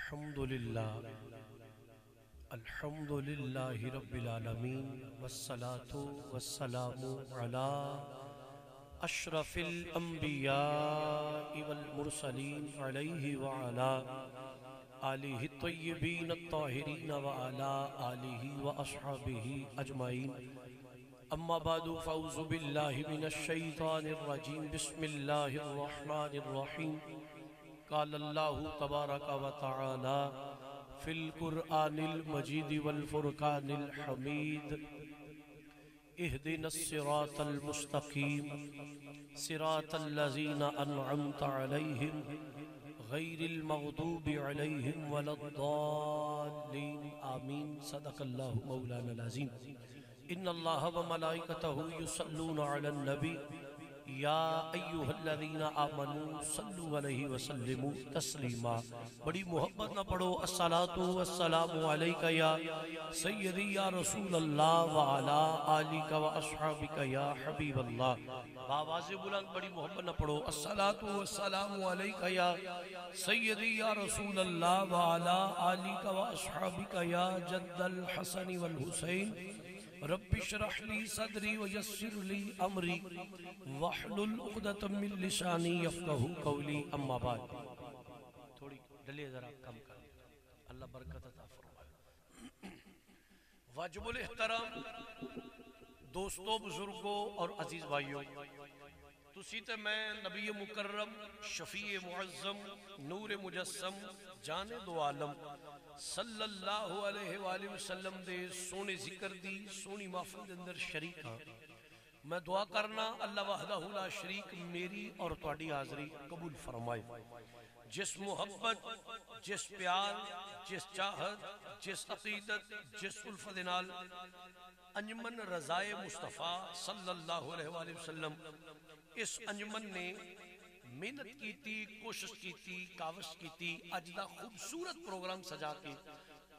الحمد للہ رب العالمین والصلاة والسلام علی اشرف الانبیاء والمرسلین علیہ وعلا آلہ الطیبین الطاہرین وعلا آلہ واصحابہ اجمعین اما بعد فاعوذ باللہ من الشیطان الرجیم بسم اللہ الرحمن الرحیم قال اللہ تبارک و تعالی فی القرآن المجید والفرقان الحمید اہدنا الصراط المستقیم صراط الذین انعمت علیہم غیر المغضوب علیہم ولا الضالین آمین صدق اللہ مولانا العظیم ان اللہ وملائکتہ یصلون علی النبی یا ایوہ الذین آمنوا صلو علیہ وسلموا تسلیما۔ بڑی محبت نہ پڑھو الصلاة والسلام علیکہ یا سیدی یا رسول اللہ وعلا آلک و اصحابک یا حبیب اللہ۔ بآواز بلند بڑی محبت نہ پڑھو الصلاة والسلام علیکہ یا سیدی یا رسول اللہ وعلا آلک و اصحابک یا جد الحسن والحسین رب اشرح لی صدری ویسر لی امری واحلل عقدۃ من لسانی یفقہوا قولی اما بعد۔ تھوڑی ڈلیے ذرا کم کر، اللہ برکت عطا فرمائے۔ واجب الاحترام دوستوں، بزرگوں اور عزیز بھائیوں، تسی تے میں نبی مکرم، شفیع معظم، نور مجسم، جان دو عالم صلی اللہ علیہ وآلہ وسلم دے سونے ذکر دی سونی محفل دے اندر شریک ہاں۔ میں دعا کرنا اللہ وحدہ لا شریک میری اور تہاڈی حاضری قبول فرمائے۔ جس محبت، جس پیار، جس چاہت، جس عقیدت، جس الفت نال انجمن رضائے مصطفیٰ صلی اللہ علیہ وآلہ وسلم اس انجمن نے محنت کی تھی، کوشش کی تھی، کاوش کی تھی، اج دا خوبصورت پروگرام سجا کے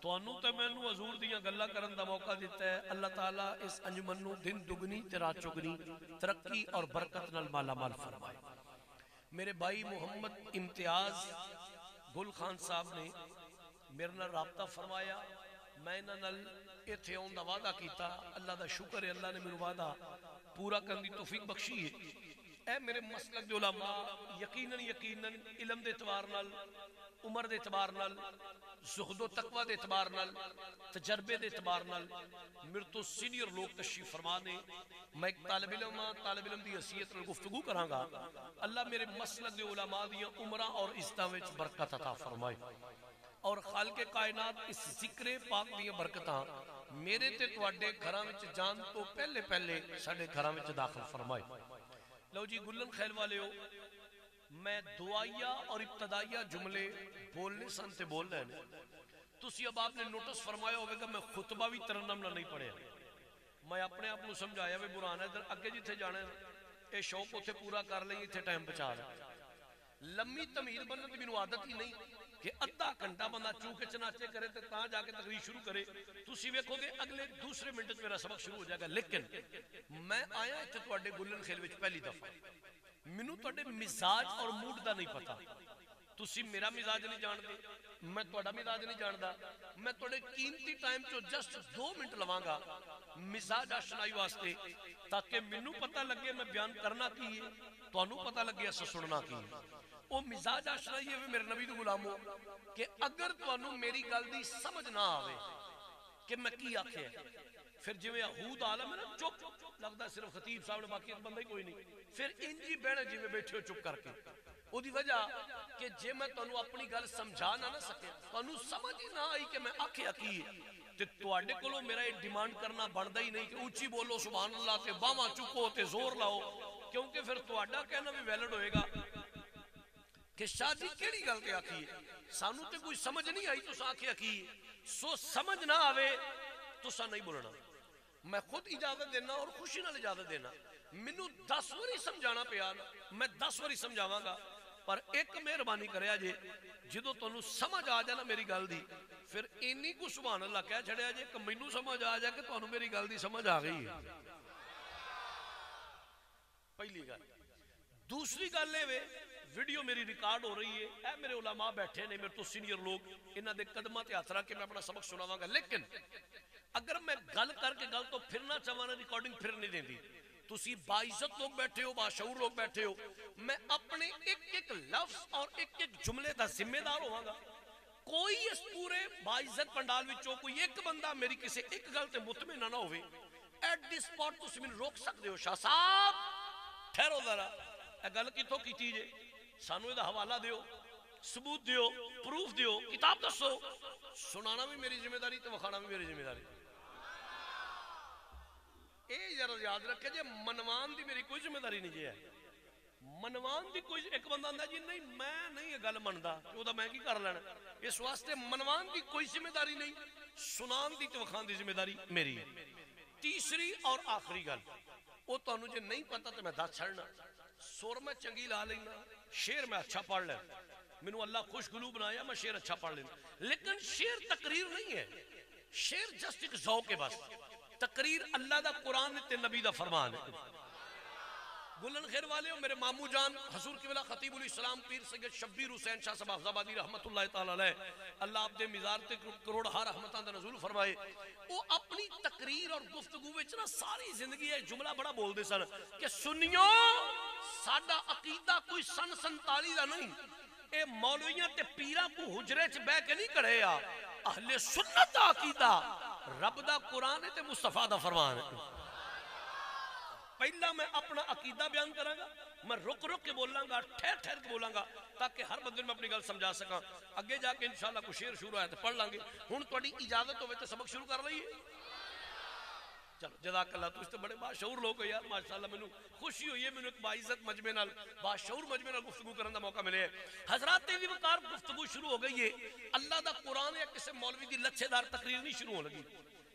توانوں تے میں نو حضور دیاں گلا کرن دا موقع دیتا ہے۔ اللہ تعالیٰ اس انجمن نو دن دگنی تے رات چگنی ترقی اور برکت نال مالا مال فرمائے۔ میرے بھائی محمد امتیاز گل خان صاحب نے میرے نال رابطہ فرمایا، میں انہاں نال ایتھے آن دا وعدہ کیتا، اللہ دا شکر ہے اللہ نے میرے وعدہ پورا کرنے دی توفیق بخشی ہے۔ اے میرے مسلک دے علماء، یقیناً علم دے اعتبار نال، عمر دے اعتبار نال، زہد و تقوی دے اعتبار نال، تجربے دے اعتبار نال میرے تو سینئر لوگ تشریف فرما نے۔ میں ایک طالب علم دی حیثیت نال گفتگو کراں گا۔ اللہ میرے مسلک دے علماء دیاں عمراں اور عزتاں وچ برکت عطا فرمائے، اور خالق کائنات اس ذکر پاک دیاں برکتاں میرے تے تواڈے گھراں وچ جان تو پہلے ساڈے گھراں وچ داخل فرمائے۔ لو جی گلن خیل والے ہو، میں دعائیہ اور ابتدائیہ جملے بولنے سنتے بول رہے ہیں۔ تسی اب آپ نے نوٹس فرمایا ہوئے گا میں خطبہ بھی ترنم نہ نہیں پڑھے، میں اپنے آپ کو سمجھایا میں برانا ادھر اگے جتھے جانا ہے اے شوق اتھے پورا کر لیں، اتھے ٹائم بچا رہا ہے۔ لمبی تمہید بننے کی مینوں عادت ہی نہیں کہ ادھا گھنٹہ بندہ چوکے چناچے کرے تے تاں جا کے تقریر شروع کرے، تسی ویکھو گے اگلے دوسرے منٹ میں میرا سبق شروع ہو جائے گا۔ لیکن میں آیا اتھے تواڈے گلن خیل وچ پہلی دفعہ، مینوں تواڈے مزاج اور موڈ دا نہیں پتا، تسی میرا مزاج نہیں جاندے، میں تواڈا مزاج نہیں جاندا، میں تواڈے قیمتی ٹائم چوں جسٹ 2 منٹ لواں گا مزاج آشنائی واسطے، تاکہ مینوں پتہ لگے میں بیان کرنا کی ہے، تانوں پتہ لگے اسا سننا کی ہے۔ وہ مزاج آشنائی ہے میرے نبی دے غلاموں کہ اگر تانوں میری گل دی سمجھ نہ آوے کہ میں کی آکھیا پھر جویں یہود عالم ہے نا چپ لگدا صرف خطیب صاحب نے، باقی بندہ ہی کوئی نہیں، پھر انجی بیٹھے جویں بیٹھے ہو چپ کر کے۔ او دی وجہ کہ جے میں تانوں اپنی گل سمجھا نہ سکے، تانوں سمجھ ہی نہ آئی کہ میں آکھیا کی ہے، تے تواڈے کولوں میرا یہ ڈیمانڈ کرنا بندا ہی نہیں کہ اونچی بولو سبحان اللہ تے باواں چکو تے زور لاؤ، کیونکہ پھر تواڈا کہنا بھی ویلڈ ہوئے گا کہ شاہ جی کیڑی گل تے آکھی ہے، سانوں تے کوئی سمجھ نہیں آئی تو آکھیا کی ہے، سو سمجھ نہ آوے تو سا نہیں بولنا۔ میں خود اجازت دینا اور خوشی نال اجازت دینا، مینوں 10 واری سمجھانا پیا میں 10 واری سمجھاواں گا، پر ایک مہربانی کریا جے جدوں تانوں سمجھ آ جائے نا میری گل دی، پھر اینی کو سبحان اللہ کہہ چھڑیا جے کہ مینوں سمجھ آ جائے کہ تانوں میری گل دی سمجھ آ گئی ہے۔ پہلی گل۔ دوسری گل ہے ویڈیو میری ریکارڈ ہو رہی ہے، اے میرے علماء بیٹھے نے، میرے تو سینئر لوگ، انہاں دے قدماں تے ہاتھ رکھ کے میں اپنا سبق سناواں گا، لیکن اگر میں گل کر کے گل تو پھرنا چاہواں نا ریکارڈنگ پھر نہیں دیندی، تسی باعزت لوگ بیٹھے ہو، باشعور لوگ بیٹھے ہو، میں اپنے ایک ایک لفظ اور ایک ایک جملے دا ذمہ دار ہوواں گا۔ کوئی اس پورے باعزت پنڈال وچوں کوئی ایک بندہ میری کسی ایک گل تے مطمئن نہ ہوئے، ایٹ دی سپاٹ تسی مینوں روک سکتے ہو، شاہ صاحب ٹھہرو ذرا، اے گل کتھوں کیتی جے، سانو دا حوالہ دیو، ثبوت دیو، پروف دیو، کتاب دسو۔ سنانا بھی میری ذمہ داری تے وکھانا بھی میری ذمہ داری۔ اے ذرا یاد رکھے جے منوان دی میری کوئی ذمہ داری نہیں جے ہے، منوان دی کوئی ایک بندہ آندا جی نہیں میں نہیں یہ گل مندا او دا میں کی کر لینا، اس واسطے منوان دی کوئی ذمہ داری نہیں، سنان دی تے وکھان دی ذمہ داری میری ہے۔ تیسری اور آخری گل وہ تانوں جے نہیں پتہ تے میں دس چھڑنا، سور میں چنگی لا لینا، شعر میں اچھا پڑھ لینا، مینوں اللہ خوش گلو بنایا میں شعر اچھا پڑھ لینا، لیکن شعر تقریر نہیں ہے، شعر جسٹ ایک ذوق ہے بس، تقریر اللہ دا قرآن تے نبی دا فرمان ہے۔ بلند خیر والے ہو میرے مامو جان حضور قبلہ خطیب الاسلام پیر سید شبیر حسین شاہ صاحب حفظ آبادی رحمت اللہ تعالی علیہ، اللہ آپ دے مزار تے کروڑ ہا رحمتاں دا نزول فرمائے، وہ اپنی تقریر اور گفتگو وچ نا ساری زندگی ہے جملہ بڑا بول دے سن کہ سنیو ساڈا عقیدہ کوئی سن 47 دا نہیں، اے مولویاں تے پیراں کو حجرے چ بیٹھ کے نہیں کھڑے آ، اہل سنت دا عقیدہ رب دا قرآن تے مصطفیٰ دا فرمان ہے۔ پہلا میں اپنا عقیدہ بیان کراں گا، میں رک رک کے بولاں گا، ٹھہر ٹھہر کے بولاں گا تاکہ ہر بندے میں اپنی گل سمجھا سکاں، اگے جا کے انشاءاللہ کوئی شعر شروع ہے تو پڑھ لیں گے، ہن تہاڈی اجازت ہوے تو سبق شروع کر لئیے۔ چلو جزاک اللہ، تسی تے بڑے باشعور لوگ ہو یار، ماشاءاللہ مینوں خوشی ہوئی ہے، مینوں ایک باعزت مجمع نال باشعور مجمع نال گفتگو کرن دا موقع ملے ہے۔ حضرات دی وقار گفتگو شروع ہو گئی ہے، اللہ دا قرآن یا کسی مولوی دی لچھے دار تقریر نہیں شروع ہو لگی،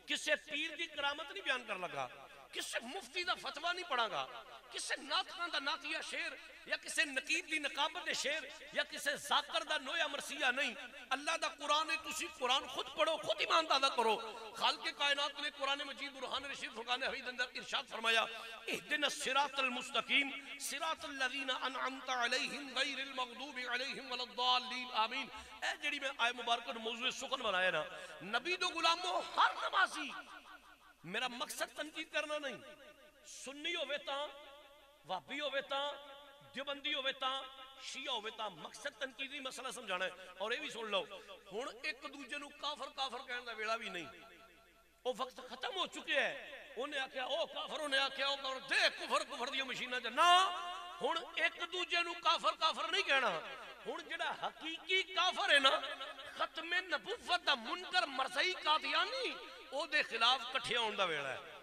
کسی پیر دی کرامت نہیں بیان کر لگا، کسی مفتی دا فتوہ نہیں پڑھا گا، کسی ناطقان دا نعتیہ شعر یا کسی نقیب دی نقابت شعر یا کسی ذاکر دا نویا مرثیہ نہیں، اللہ دا قرآن ہے، تسی قرآن خود پڑھو، خود ایمان دادا کرو۔ خالق کائنات نے قرآن مجید برہان رشید فرقان حمید اندر ارشاد فرمایا اہدنا الصراط المستقیم صراط الذین انعمت علیہم غیر المغضوب علیہم ولا الضالین آمین۔ اے جڑی میں آئے مبارکہ موضوع سخن بنایا نا، نبی دو غلاموں ہر نمازی، میرا مقصد تنقید کرنا نہیں، سنی ہوئے تاں وابی ہوئے تاں دیوبندی ہوئے تاں شیعہ ہوئے تاں، مقصد تنقیدی مسئلہ سمجھانا ہے۔ اور یہ بھی سن لو ہن ایک دوجے نو کافر کافر کہنے دا ویلا بھی نہیں، وہ وقت ختم ہو چکے ہیں، انہیں آکھیا او کافر، انہیں آکھیا او کافر، دے کفر کفر دیا مشینہ جا نا، ہن ایک دوجے نو کافر کافر نہیں کہنا، ہن جڑا حقیقی کافر ہے نا ختم نبوت دا منکر مرزئی قادیانی او دے خلاف کٹھے ہون دا ویلا ہے۔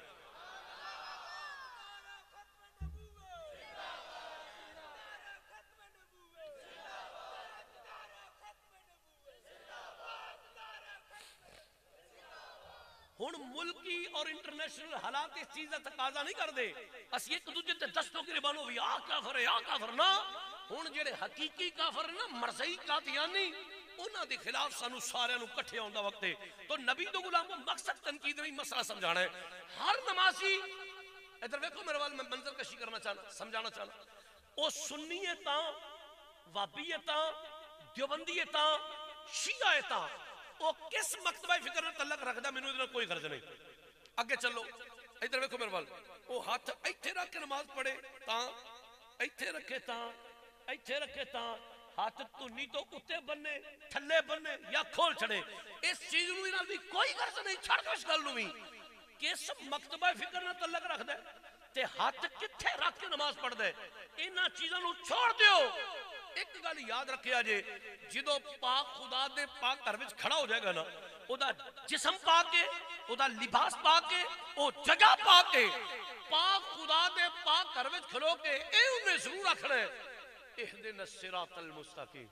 ہن ملکی اور انٹرنیشنل حالات اس چیز کا تقاضا نہیں کر دے اسی ایک دوجے تے دستوں گریبان ہوئی آ کافر ہے آ کافر نہ، ہن جڑے حقیقی کافر نا مرزئی قادیانی انہاں دے خلاف سانو سارے نو کٹھے ہوندا وقت ہے۔ تو نبی دو غلاموں مقصد تنقید نہیں مسئلہ سمجھانا ہے۔ ہر نمازی ادھر دیکھو میرے وال میں منظر کشی کرنا چاہنا سمجھانا چاہنا، او سنی ہے تاں وابی ہے تاں دیوبندی ہے تاں شیعہ ہے تاں، او کس مکتبہ فکر نے تعلق رکھدا مینوں ادھر کوئی غرض نہیں۔ اگے چلو ادھر دیکھو میرے وال، او ہاتھ ایتھے رکھ کے نماز پڑھے تاں ایتھے رکھے تاں ایتھے رکھے تاں، ہاتھ تنی تو اتے بننے تھلے بننے یا کھول چھڑے، اس چیز نو انہاں دی کوئی غرض نہیں، چھڑ دو اس گل نو بھی کس مکتبہ فکر نہ تعلق رکھ دے تے ہاتھ کتھے رکھ کے نماز پڑھ دے، انہاں چیزاں نو چھوڑ دیو۔ ایک گل یاد رکھیا جے جدو پاک خدا دے پاک گھر وچ کھڑا ہو جائے گا نا، او دا جسم پاک ہے، او دا لباس پاک ہے، او جگہ پاک ہے، پاک خدا دے پاک گھر وچ کھلو کے اے انہیں ضرور رکھنا ہے اہدنا الصراط المستقیم۔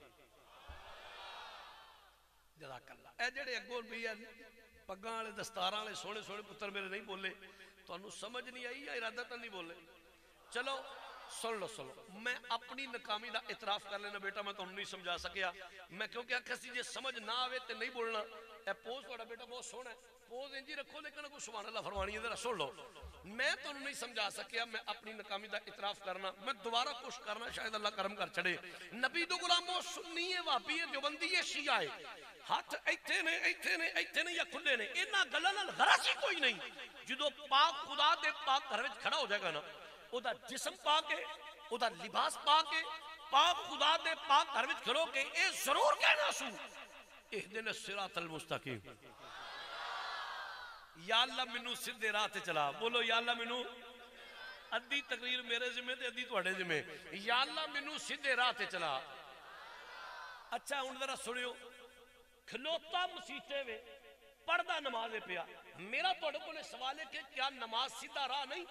جزاک اللہ۔ اے جڑے اگوں بھی ہیں پگاں والے دستاراں والے سونے سونے پتر میرے نہیں بولے، تانوں سمجھ نہیں آئی یا ارادتاً نہیں بولے؟ چلو سن لو میں اپنی ناکامی دا اعتراف کر لینا بیٹا میں تمہیں نہیں سمجھا سکیا میں کیونکہ آخر سی جے سمجھ نہ آوے تے نہیں بولنا اے پوز تھوڑا بیٹا بہت سونا ہے پوز انجی رکھو لیکن کوئی سبحان اللہ فرمانی ہے ذرا سن لو میں تمہیں نہیں سمجھا سکیا میں اپنی ناکامی دا اعتراف کرنا میں دوبارہ کوشش کرنا شاید اللہ کرم کر چھڑے نبی دو غلاموں سنی ہے وہابی ہے دیوبندی ہے شیعہ ہے ہاتھ ایتھے نے یا کھلے نے انہاں گلاں نال غرض ہی کوئی نہیں جدو پاک خدا دے پاک گھر وچ کھڑا ہو جائے گا نا او دا جسم پاک ہے او دا لباس پاک ہے پاک خدا دے پاک گھر وچ کھڑو کے اے ضرور کہنا سو اہدنا الصراط المستقیم یا اللہ منو سیدھے راہ تے چلا بولو یا اللہ منو ادھی تقریر میرے ذمہ تے ادھی تواڈے ذمہ یا اللہ منو سیدھے راہ تے چلا اچھا ہن ذرا سنیو کھلوتا مسیتے وے پڑھدا نماز پیا میرا تواڈے کول سوال ہے کہ کیا نماز سیدھا راہ نہیں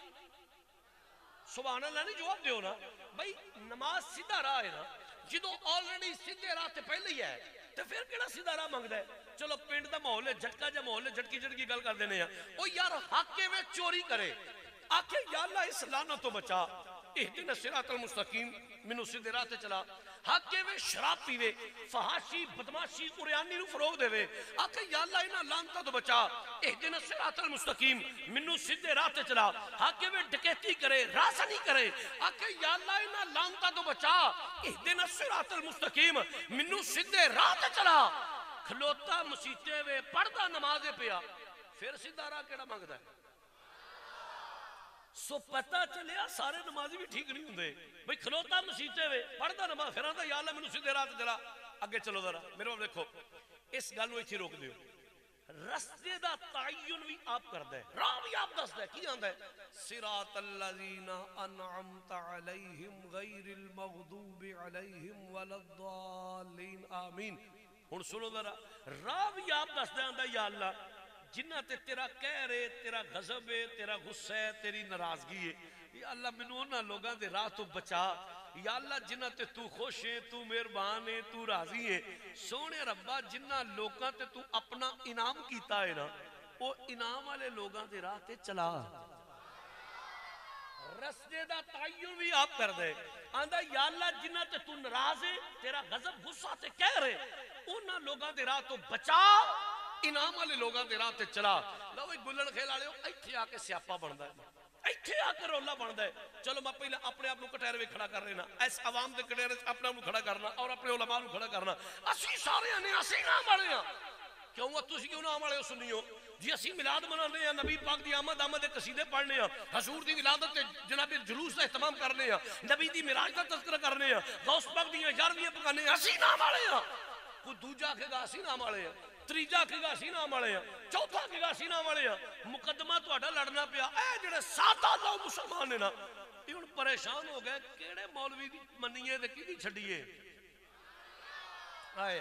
سبحان اللہ نہیں جواب دیو نا بھائی نماز سیدھا راہ ہے نا جدو آلریڈی سیدھے راہ تے پہلے ہی ہے تو پھر کیڑا سیدھا راہ مانگدا ہے چلو پنڈ دا ماحول ہے جھٹکا جا ماحول ہے جھٹکی گل کر دینے ہیں او یار حق کے وچ چوری کرے آکھے یا اللہ اس لعنت تو بچا اہدنا الصراط المستقیم مینوں سیدھے راہ تے چلا حق کے وچ شراب پیوے فحاشی بدماشی قریانی نو فروغ دے وے آکھے یا اللہ انہاں لعنتاں تو بچا اہدنا الصراط المستقیم مینوں سیدھے راہ تے چلا حق کے وچ ڈکیتی کرے رازنی کرے آکھے یا اللہ انہاں لعنتاں تو بچا اہدنا الصراط المستقیم مینوں سیدھے راہ تے چلا کھلوتا مسیتے وے پڑھدا نماز پیا پھر سیدھا راہ کیڑا مانگدا ہے سو پتہ چلیا سارے نمازی بھی ٹھیک نہیں ہوندے بھئی کھلوتا مسیتے وے پڑھدا نماز پھر آندا یا اللہ مینوں سیدھے راہ تے چلا اگے چلو ذرا میرے کو دیکھو اس گل نو ایتھے روک دیو رستے دا تعین بھی آپ کردا ہے راہ بھی آپ دسدا ہے کی آندا ہے صراط الذین انعمت علیہم غیر المغضوب علیہم ولا الضالین آمین ہن سنو ذرا راہ بھی آپ دسدا آندا یا اللہ جنہ تے تیرا کہہ رہے تیرا غضب ہے تیرا غصہ ہے تیری ناراضگی ہے یا اللہ مینوں انہاں لوگاں دے راہ تو بچا یا اللہ جنہ تے تو خوش ہے تو مہربان ہے تو راضی ہے سونے ربا جنہ لوگاں تے تو اپنا انعام کیتا ہے نا وہ انعام والے لوگاں دے راہ تے چلا رستے دا تعین بھی آپ کر دے آندا یا اللہ جنہ تے تو ناراض ہے تیرا غضب غصہ تے کہہ رہے انہاں لوگاں دے راہ تو بچا انعام والے لوگاں دے راہ تے چلا لو گلن کھیل والے ایتھے آ کے سیاپا بندا ہے ایتھے آ کے رولا بندا ہے چلو میں پہلے اپنے آپ کو کٹہرے وچ کھڑا کر لینا اس عوام دے کٹہرے وچ اپنے آپ کو کھڑا کرنا اور اپنے علماء کو کھڑا کرنا اسی سارے نے اسی نام والے ہاں کیوں تسی کیوں نام والے سنیو جی اسی میلاد منانے ہیں نبی پاک دی آمد دے قصیدے پڑھنے ہیں حضور دی ولادت تے جناب جلوس دا اہتمام کرنے ہیں نبی دی معراج دا تذکرہ کرنے ہیں غوث پاک دی 11ویں پکانے ہیں اسی نام والے ہیں کوئی دوجا کہے گا اسی نام والے ہیں تریجا کہے گا اسی نام والے ہیں چوتھا کہے گا اسی نام والے ہیں مقدمہ تہاڈا لڑنا پیا اے جڑے سادہ لوگ مسلمان نے نا یہ ہن پریشان ہو گئے کیڑے مولوی دی منیے تے کیدی چھڈیے آئے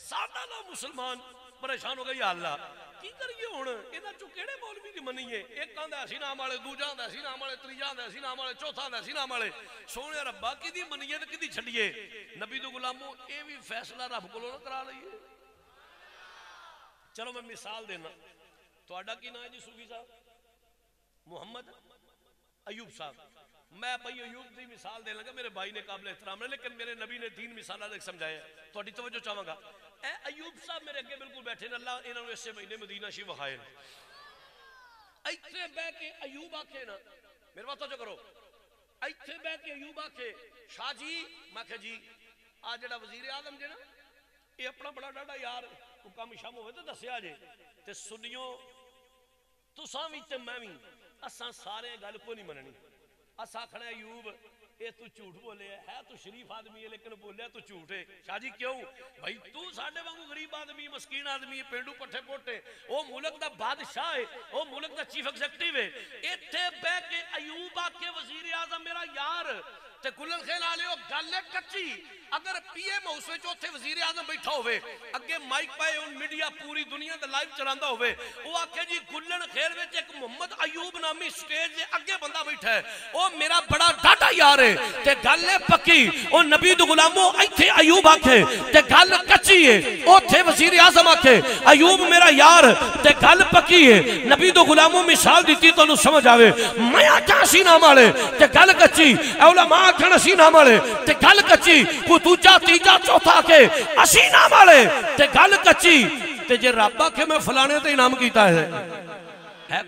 سادہ لوگ مسلمان پریشان ہو گئے یا اللہ کی کریے ہن انہاں چوں کیڑے مولوی دی منیے ایک آندا اسی نام والے دوجا آندا اسی نام والے تریجا آندا اسی نام والے چوتھا آندا اسی نام والے سونے ربا کیدی منیے تے کیدی چھڈیے نبی دے غلاموں اے بھی فیصلہ رب کولوں نہ کرا لئیے چلو میں مثال دینا تہاڈا کی نام ہے جی صوفی صاحب محمد ایوب صاحب میں بھائی ایوب دی مثال دے لگا میرے بھائی نے قابل احترام ہے لیکن میرے نبی نے دین مثالہ دے سمجھایا تہاڈی توجہ چاہواں گا اے ایوب صاحب میرے اگے بالکل بیٹھے نے اللہ انہاں نوں اسے مہینے مدینہ شریف وخائے ایتھے بیٹھ کے ایوب آکھے نا میرے بات توجہ کرو ایتھے بیٹھ کے ایوب آکھے شاہ جی میں کہ جی آ جڑا وزیر اعظم جے نا یہ اپنا بڑا ڈاڈا یار کام شام ہوئے تو دسیا جے تے سنیو تساں وی تے میں وی اساں سارے گل کو نہیں مننی اساں کھڑے ایوب اے تو جھوٹ بولے ہے تو شریف آدمی ہے لیکن بولیا تو جھوٹ ہے شاہ جی کیوں بھائی تو ساڈے وانگو غریب آدمی مسکین آدمی پینڈو پٹھے پوٹے او ملک دا بادشاہ ہے او ملک دا چیف ایگزیکٹو ہے ایتھے بہ کے ایوب آ کے وزیر اعظم میرا یار تے گلن خیل والے گل ہے کچی اگر پی ایم ہاؤس وچ اوتھے وزیر اعظم بیٹھا ہوئے اگے مائک پائے ان میڈیا پوری دنیا تے لائیو چلاندا ہوئے او آکھے جی گلن خیر وچ ایک محمد ایوب نامی سٹیج دے اگے بندہ بیٹھا ہے او میرا بڑا ڈاٹا یار ہے تے گل ہے پکی او نبی دے غلاموں ایتھے ایوب آکھے تے گل کچی ہے اوتھے وزیر اعظم آکھے ایوب میرا یار تے گل پکی ہے نبی دے غلاموں مثال دیتی تو سمجھ آوے میں آکھاں اسی نام والے تے گل کچی علماء آکھن اسی نام والے تے گل کچی کو دوجا تیجا چوتھا کے اسی نام والے تے گل کچی تے جے رب آکھے میں فلانے تے انعام کیتا ہے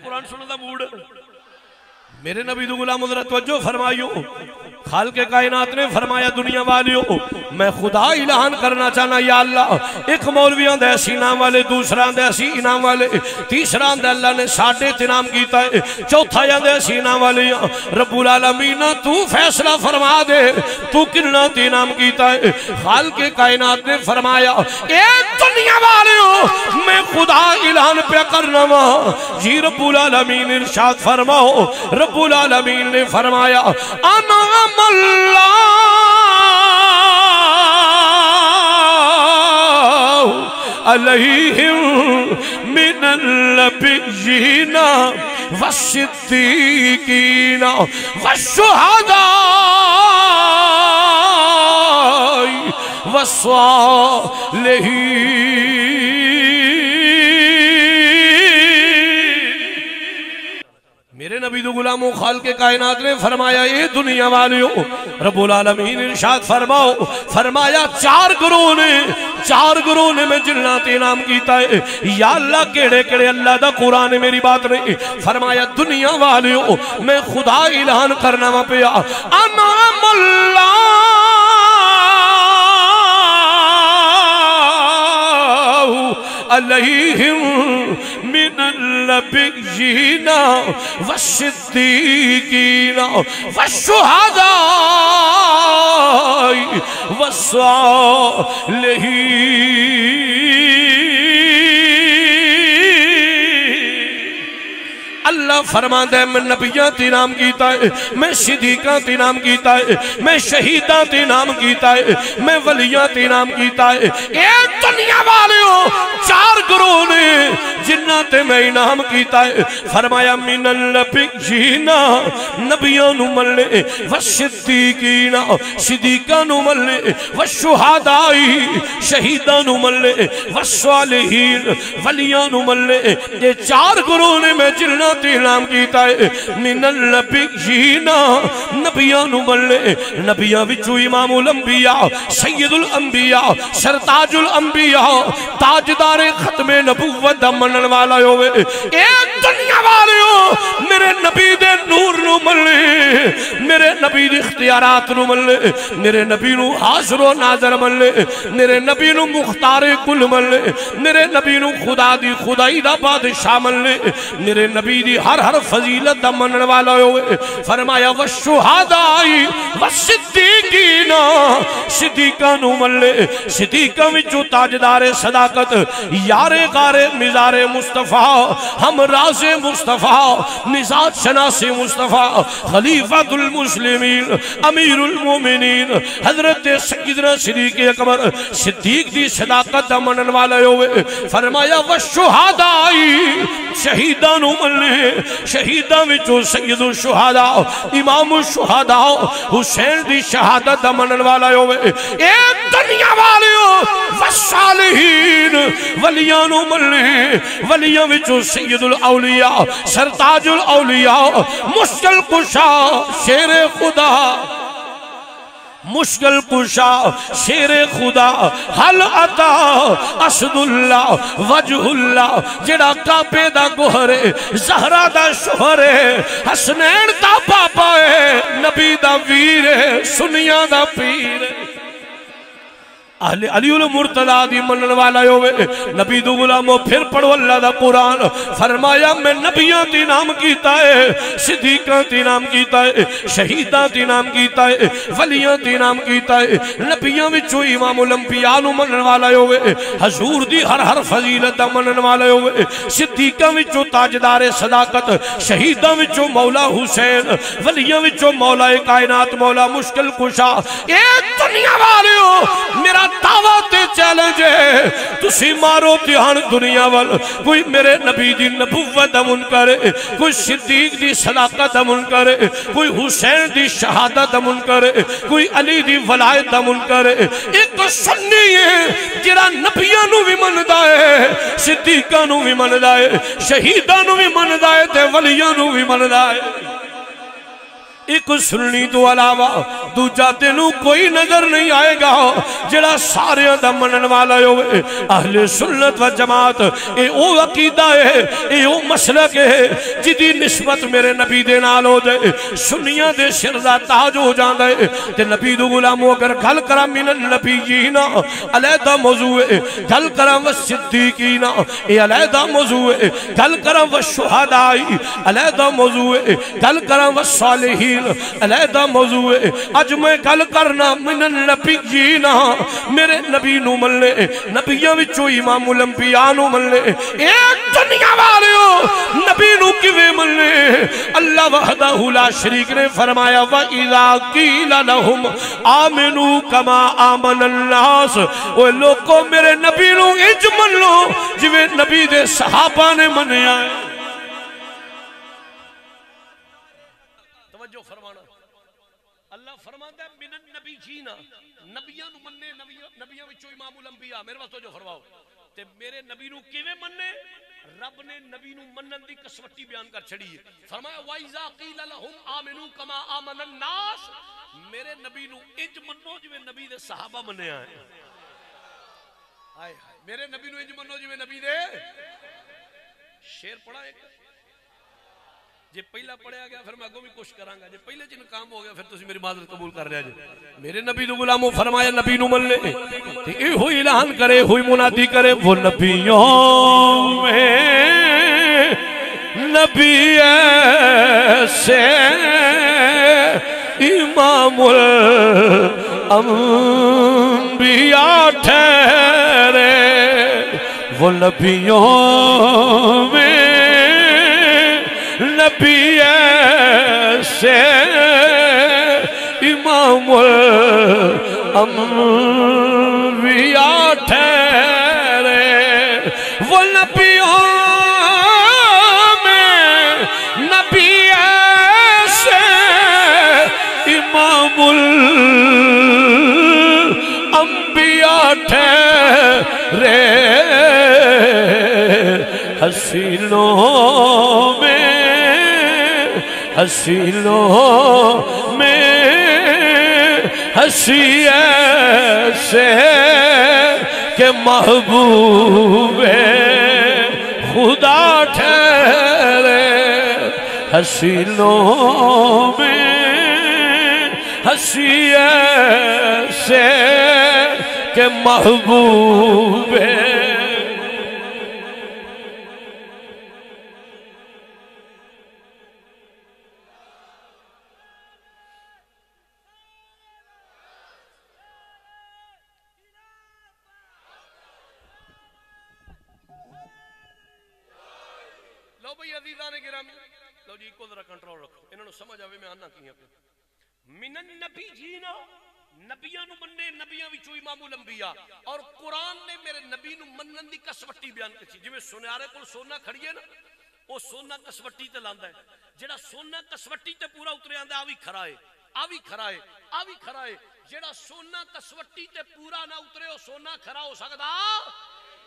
قرآن سننے دا موڈ میرے نبی دو غلام حضرت توجہ فرمائیو خالق کائنات نے فرمایا دنیا والیو میں خدا اعلان کرنا چاہنا یا اللہ ایک مولویاں دے اسی انعام والے دوسرا دے اسی انعام والے تیسرا دے اللہ نے ساڑھے انعام کیتا ہے چوتھا یا دے اسی انعام والے رب العالمین تو فیصلہ فرما دے تو کننا انعام کیتا ہے خالق کائنات نے فرمایا اے دنیا والیو میں خدا اعلان پہ کرنا جی رب العالمین ارشاد فرماؤ رب العالمین نے فرمایا انعام اللہ علیہم من النبیین والصدیقین والشہداء والصالحین میرے نبی دو غلاموں خالق کائنات نے فرمایا اے دنیا والیو رب العالمین ارشاد فرماؤ فرمایا چار گروہ نے میں جنات انعام کیتا ہے یا اللہ کیڑے کیڑے اللہ دا قرآن میری بات نہیں فرمایا دنیا والیو میں خدا اعلان کرنا وا پیا انعام اللہ علیہم من النبیین والصدیقین والشہداء والصالحین اللہ فرماندہ ہے میں نبیاں انعام کیتا ہے میں صدیقاں انعام کیتا ہے میں شہیداں انعام کیتا ہے میں ولیاں انعام کیتا ہے اے دنیا والیو چار گروہ نے جنات میں انعام کیتا ہے فرمایا من النبیین نبیاں نو ملے والصدیقین صدیقاں نو ملے والشہداء شہیداں نو ملے والصالحین ولیاں نو ملے یہ چار گروہ نے میں جنات انعام کیتا ہے من النبیین نبیاں نو ملے نبیاں وچو امام الانبیاء سید الانبیاء سرتاج الانبیاء تاجدار ختم نبوت دا منن والا ہوئے اے دنیا والیو میرے نبی دے نور نو ملے میرے نبی دے اختیارات نو ملے میرے نبی نو حاضر و ناظر ملے میرے نبی نو مختار کل ملے میرے نبی نو خدا دی خدائی دا بادشاہ ملے میرے نبی دی ہر فضیلت دا منن والا ہوئے فرمایا والشہداء والصدیقین صدیقاں نو ملے صدیقاں وچو تاجدار صداقت یار غار مزار مصطفیٰ ہم راز مصطفیٰ مزاج شناس مصطفیٰ خلیفۃ المسلمین امیر المومنین حضرت سیدنا صدیق اکبر صدیق دی صداقت دا منن والا ہوئے فرمایا والشہداء شہیداں نو ملے شہیداں وچو سید الشہداء امام الشہداء حسین دی شہادت دا منن والا ہوئے اے دنیا والیو والصالحین ولیاں نو ملے ولیاں وچو سید الاولیاء سرتاج الاولیاء مشکل کشا شیر خدا مشکل کشا شیر خدا حل عطا اسد اللہ وجہ اللہ جڑا کعبے دا گوہرے زہرہ دا شوہرے حسنین دا پاپا ہے نبی دا ویر ہے سنیاں دا پیر ہے اہل علی المرتضی دی منن والا ہوئے نبی دو غلامو پھر پڑھو اللہ دا قرآن فرمایا میں نبیاں تی نام کیتا ہے صدیقاں تی نام کیتا ہے شہیداں تی نام کیتا ہے ولیاں تی نام کیتا ہے نبیاں وچوں امام الانبیاء نو منن والا ہوئے حضور دی ہر فضیلت دا منن والا ہوئے صدیقاں وچوں تاجدار صداقت شہیداں وچوں مولا حسین ولیاں وچوں مولا کائنات مولا مشکل کشا اے دنیا والے ہو میرا دعوت چیلنج ہے تسی مارو تیہان دنیا وال کوئی میرے نبی دی نبوت دا منکر ہے کوئی صدیق دی صداقت دا منکر ہے کوئی حسین دی شہادت دا منکر ہے کوئی علی دی ولایت دا منکر ہے ایک سنی ہے جرا نبیاں نو بھی مندا ہے صدیقاں نو بھی مندا ہے شہیداں نو بھی مندا ہے تے ولیاں نو بھی مندا ہے ایک سننی تو علاوہ دوجا تینوں کوئی نظر نہیں آئے گا جڑا سارے دا منن والا ہوئے اہل سنت و جماعت اے او عقیدہ ہے اے او مسلک ہے جدی نسبت میرے نبی دے نال ہو جائے سنیاں دے سر دا تاج ہو جاندہ ہے تے نبی دو غلاموں اگر گھل کرا من النبیین علیدہ موضوع ہے گھل کرا و صدیقین اے علیدہ موضوع ہے گھل کرا و شہدائی علیدہ موضوع ہے گھل کرا و صالحین علیدہ موضوع ہے اج میں گل کرنا من النبیین میرے نبی نو ملنے نبیوں وچوں امام الانبیاء نو ملنے ایک دنیا والے ہو نبی نو کیویں ملنے اللہ وحدہ لا شریک نے فرمایا وَإِذَا قِيلَ لَهُمْ آمِنُوا كَمَا آمَنَ النَّاسُ وہ لوگوں میرے نبی نو اج من لو جویں نبی دے صحابہ نے منیا ہے توجہ فرمانا اللہ فرماتا ہے من النبیین نبیاں نو مننے نبیاں وچوں امام الانبیاء میرے واسطے جو فرماؤ تے میرے نبی نو کیویں مننے رب نے نبی نو منن دی کسوٹی بیان کر چھڑی ہے فرمایا وَإِذَا قِيلَ لَهُمْ آمِنُوا كَمَا آمَنَ النَّاسُ میرے نبی نو اج منو جویں نبی دے صحابہ منیا ہے ہائے میرے نبی نو اج منو جویں نبی دے شیر پڑھا ایک جے پہلا پڑھیا گیا پھر میں اگوں بھی کوشش کرانگا جے پہلے جن کام ہو گیا پھر تسی میری معذرت قبول کر لیا جے میرے نبی دو غلاموں فرمایا نبی نو من لے اے ہوئی اعلان کرے ہوئی منادی کرے وہ نبیوں میں نبی ایسے امام الانبیاء ٹھہرے وہ نبیوں میں نبی ایسے امام الانبیاء ٹھہرے وہ نبیوں میں نبی ایسے امام الانبیاء ٹھہرے حسینوں میں حسینوں میں ہنسی ایسے کہ محبوب خدا ٹھہرے حسینوں میں ہنسی ایسے کہ محبوب لو بھئی عزیزان گرامی لو جی کو ذرا کنٹرول رکھو انہوں نے سمجھ آوے میں آنا کیا کہ من النبی جینا نبیاں نو مننے نبیاں وچوں امام الانبیاء اور قرآن نے میرے نبی نو منن دی کسوٹی بیان کی جویں سنیارے کول سونا کھڑی ہے نا وہ سونا کسوٹی تے لاندا ہے جڑا سونا کسوٹی تے پورا اترے آندا آ وی کھرا ہے آ وی کھرا ہے آ وی کھرا ہے جڑا سونا کسوٹی تے پورا نہ اترے او سونا کھرا ہو سکدا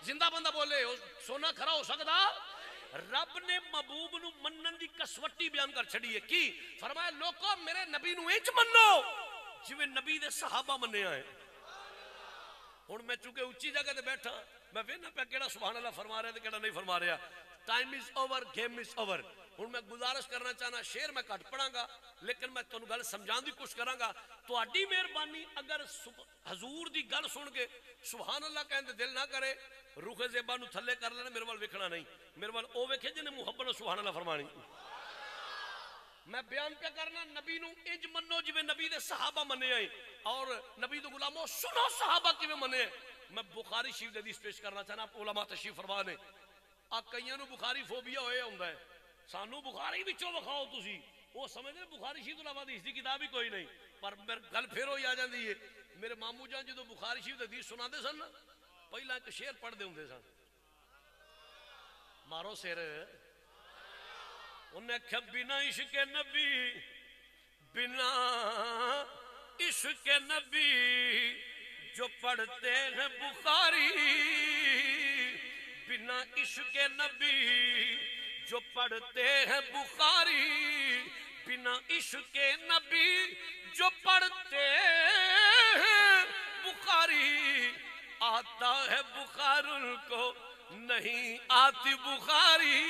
زندہ بندہ بولے سونا کھرا ہو سکدا رب نے محبوب نو منن دی کسوٹی بیان کر چھڑی ہے کی فرمایا لوگو میرے نبی نو انج منو جویں نبی دے صحابہ منیا ہے ہوں میں چونکہ اچھی جگہ تے بیٹھا میں وینا پہ کیڑا سبحان اللہ فرما رہا ہے کیڑا نہیں فرما رہا. Time is over, game is over. ہوں میں گزارش کرنا چاہنا, شعر میں گھٹ پڑھاں گا لیکن میں تمہیں گل سمجھان دی کوشش کراں گا. تہاڈی مہربانی اگر حضور دی گل سن کے سبحان اللہ کہندے دل نہ کرے, روح زیبا نو تھلے کر لینا, میرے وال ویکھنا نہیں, میرے وال او ویکھے جن محبت سبحان اللہ فرمانی. میں بیان پہ کرنا نبی نو انج منو جویں نبی دے صحابہ منے آئے اور نبی دے غلاموں سنو صحابہ کیویں منے. میں بخاری شریف حدیث پیش کرنا چاہنا, علماء تشریف فرما نے. آ کئیاں نو بخاری فوبیا ہوئے ہوندا ہے, سانو بخاری وچوں وکھاؤ تسی, وہ سمجھدے بخاری شریف تو علاوہ حدیث دی کتاب ہی کوئی نہیں. پر میرے گل پھر ہوئی آ جاندی ہے, میرے ماموں جان جدوں بخاری شریف دی حدیث سناندے سن نا, پہلا ایک شعر پڑھ دے ہوندے سن, مارو سر. انہیں کہا بنا عشق نبی, بنا عشق نبی جو پڑھتے ہیں بخاری, بنا عشق نبی جو پڑھتے ہیں بخاری, بنا عشق نبی جو پڑھتے ہیں بخاری, آتا ہے بخار ان کو نہیں آتی بخاری.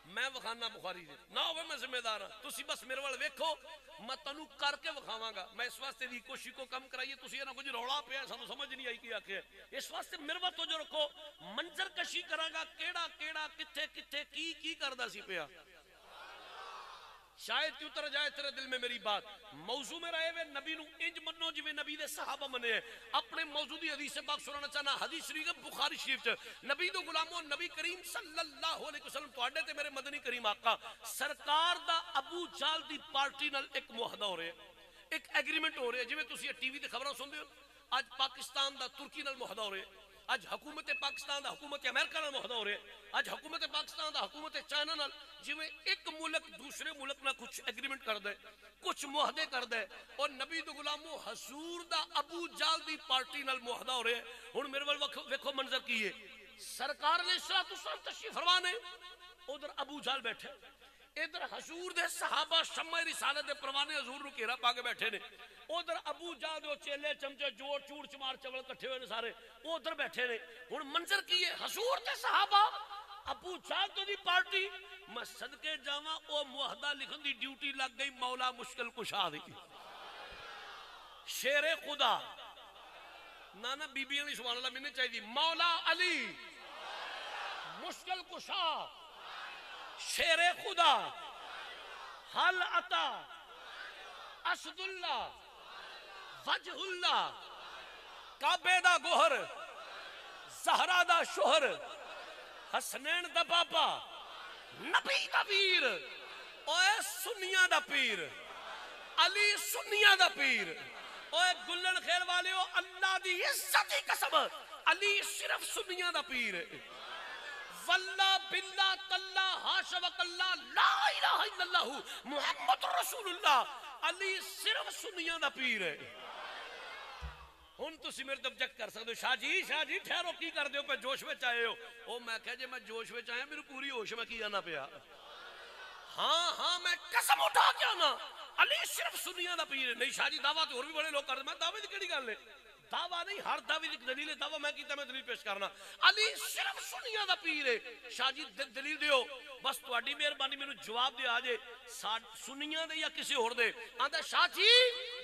میں وکھانا بخاری دے نہ ہوئے, میں ذمہ دار ہاں. تسی بس میرے وال ویکھو, میں تنو کر کے وکھاواں گا. میں اس واسطے دی کوشش کو کم کرائیے, تسی نہ کچھ روڑا پیا سانو سمجھ نہیں آئی کی آکھے. اس واسطے میرے وال توجہ رکھو, منظر کشی کراں گا کیڑا کیڑا کتھے کتھے کی کردا سی پیا. شاید کیوں اتر جائے تیرے دل میں میری بات. موضوع میں رہے ہوئے نبی نو انج منو جویں نبی دے صحابہ منے ہیں. اپنے موضوع دی حدیث پاک سنانا چاہنا, حدیث شریف بخاری شریف چ نبی دے غلاموں نبی کریم صلی اللہ علیہ وسلم تواڈے تے میرے مدنی کریم آقا سرکار دا ابو جال دی پارٹی نال ایک معاہدہ ہو رہا ہے, ایک ایگریمنٹ ہو رہا ہے. جویں تسی ٹی وی تے خبراں سنتے ہو, اج پاکستان دا ترکی نال معاہدہ ہو رہا ہے, اج حکومت پاکستان دا حکومت امریکہ نال معاہدہ ہو رہا ہے, اج حکومت پاکستان دا حکومت چائنا نال جویں ایک ملک دوسرے ملک نال کچھ ایگریمنٹ کردا ہے, کچھ معاہدے کردا ہے. اور نبی دے غلاموں حضور دا ابو جال دی پارٹی نال معاہدہ ہو رہا ہے. ہن میرے ول ویکھو منظر کی ہے, سرکار علیہ الصلوۃ والسلام تشریف فرما نے, ادھر ابو جال بیٹھے, ادھر حضور دے صحابہ شمع رسالت دے پروانے حضور نو گھیرا پا کے بیٹھے نے, ادھر ابو جال دے چیلے چمچے جوڑ چوڑ چمار چول کٹھے ہوئے نے سارے, وہ ادھر بیٹھے نے. ہن منظر کی ہے, حضور دے صحابہ ابو جال تو دی پارٹی. میں صدقے جاواں او معاہدہ لکھن دی ڈیوٹی لگ گئی مولا مشکل کشا دی. شیر خدا نانا بی بی علی سبحان اللہ میں چاہیے, مولا علی مشکل کشا شیر خدا حل عطا اسد اللہ وجہ اللہ کعبے دا گوہر زہرا دا شوہر حسنین دا پاپا نبی دا پیر اوے سنیاں دا پیر علی سنیاں دا پیر اوے گلن خیر والے ہو اللہ دی عزت کی قسم علی صرف سنیاں دا پیر واللہ باللہ تاللہ حاشا وکاللہ لا الہ الا اللہ محمد رسول اللہ علی صرف سنیاں دا پیر ہے. ہن تسی میرے تے آبجیکٹ کر سکتے ہو, شاہ جی ٹھہرو کی کر دیو پہ جوش وچ آئے ہو. او میں کہا جے میں جوش وچ آیا میرے پوری ہوش میں کی جانا پیا. ہاں میں قسم اٹھا کے آنا علی صرف سنیاں دا پیر ہے. نہیں شاہ جی دعویٰ تو اور بھی بڑے لوگ کرتے, میں دعوے دی کیڑی گل ہے, دعویٰ نہیں ہر دعوے دی دلیل ہے, دعویٰ میں کیتا میں دلیل پیش کرنا. علی صرف سنیاں دا پیر ہے. شاہ جی دلیل دیو, بس تہاڈی مہربانی مینوں جواب دے آ جے سنیاں دے یا کسی اور دے. آندا شاہ جی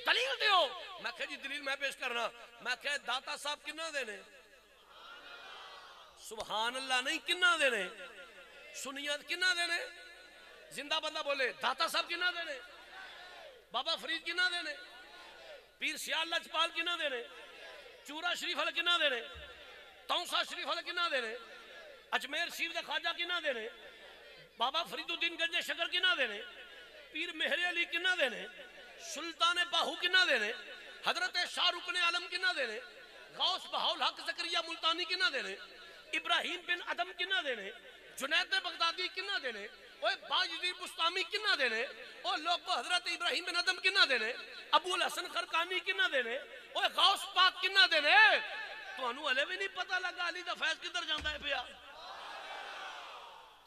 دلیل دیو. میں کہا جی دلیل میں پیش کرنا. میں کہا داتا صاحب کنا دے نے, سبحان اللہ نہیں کنا دے نے, سنیاں کنا دے نے, زندہ بندہ بولے داتا صاحب کنا دے نے, بابا فرید کنا دے نے, پیر سیال لجپال کنا دے نے, چورا شریف والے کنا دے نے, تونسا شریف والے کنا دے نے, اجمیر شریف دے خواجہ کنا دے نے, بابا فرید الدین گنج شکر کنا دے نے, پیر مہر علی کنا دے نے, سلطان باہو کنا دے نے, حضرت شاہ رکن عالم کنا دے نے, غوث بہاؤل حق زکریا ملتانی کنا دے نے, ابراہیم بن ادم کنا دے نے, جنید بغدادی کنا دے نے, باجدیر بستامی کنا دے نے, لوگ حضرت ابراہیم بن ادم کنا دے نے, ابو الحسن خرقانی کنا دے نے, غوث پاک کنا دے نے. تو انہوں علیہ بھی نہیں پتہ لگا علی دا فیض کدھر جاندہ ہے پیا.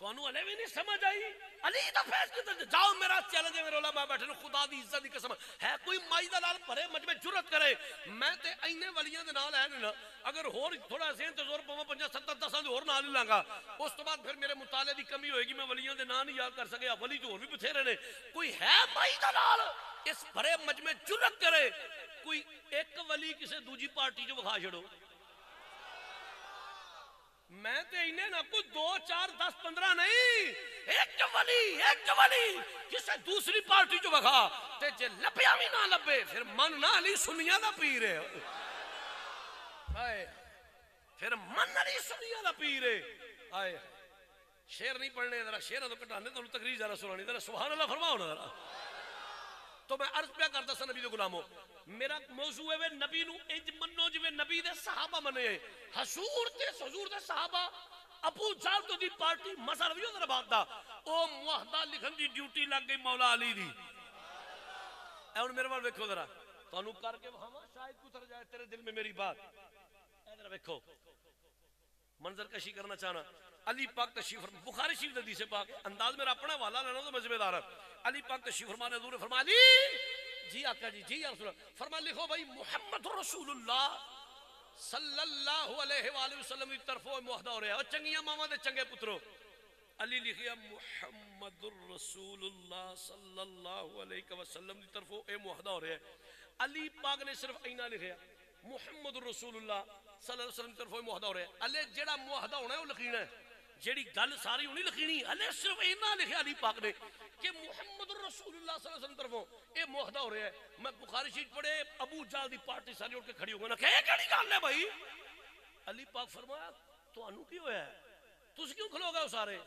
تو انہوں علیہ بھی نہیں سمجھ آئی علی دا فیض کی طرح جاؤ میرا چیلنج ہے میرے علماء بیٹھے خدا دی عزت دی قسم ہے کوئی مائی دا لال بھرے مجمع جرت کرے میں تے اینے ولیاں دے نال ہے نا اگر ہور تھوڑا ذہن تے زور پواں 50 70 10 دے ہور نال ہی لاں گا اس تو بعد پھر میرے مطالعے دی کمی ہوئے گی میں ولیاں دے نام نہیں یاد کر سکیا ولی تو ہور بھی بتھیرے نے کوئی ہے مائی دا لال اس بھرے مجمع جرت کرے کوئی ایک ولی کسے دوجی پارٹی جو بخا چھڑو میں تے انہیں نہ کوئی 2 4 10 15 نہیں ایک ولی کسے دوسری پارٹی جو بخا تے جے لبیا بھی نہ لبے پھر من نہ علی سنیاں دا پیر ہے پھر من علی سنیاں دا پیر ہے آئے شیر نہیں پڑھنے ذرا شیر تو کٹانے تو تقریر ذرا سنانی ذرا سبحان اللہ فرماؤ نا ذرا تو میں عرض پیا کرتا سا نبی دے غلاموں میرا موضوع ہے نبی نو انج منو جو نبی دے صحابہ منے حضور دے صحابہ ابو جہل تو دی پارٹی مسئلہ ویو ذرا بات دا او معاہدہ لکھن دی ڈیوٹی لگ گئی مولا علی دی اے ہن میرے وال ویکھو ذرا تانوں کر کے وہاں شاید اتر جائے تیرے دل میں میری بات اے ذرا ویکھو منظر کشی کرنا چاہنا علی پاک تشریف فرما بخاری شریف دی حدیث پاک انداز میرا اپنا والا لینا تو میں ذمہ دار علی پاک تشریف فرمانے حضور نے فرمایا علی جی آقا جی یا رسول اللہ فرما لکھو بھائی محمد رسول اللہ صلی اللہ علیہ وآلہ وسلم کی طرف معاہدہ ہو رہا ہے اور چنگیاں ماما دے چنگے پترو علی لکھیا محمد الرسول اللہ صلی اللہ علیہ وسلم کی طرف اے معاہدہ ہو رہا ہے علی پاک نے صرف اینا لکھیا محمد الرسول اللہ صلی اللہ علیہ وسلم کی طرف معاہدہ ہو رہا ہے علی جڑا معاہدہ ہونا ہے وہ لکھینا ہے جیڑی گل ساری انہی لکھینی علی صرف اینا لکھیا علی پاک نے کہ محمد رسول اللہ صلی اللہ علیہ وسلم طرفوں اے معاہدہ ہو رہا ہے میں بخاری شریف پڑھے ابو جہل دی پارٹی ساری اٹھ کے کھڑی ہو گئی نا کہ یہ کیڑی گل ہے بھائی علی پاک فرمایا تانوں کی ہویا ہے تسی کیوں کھلو گئے سارے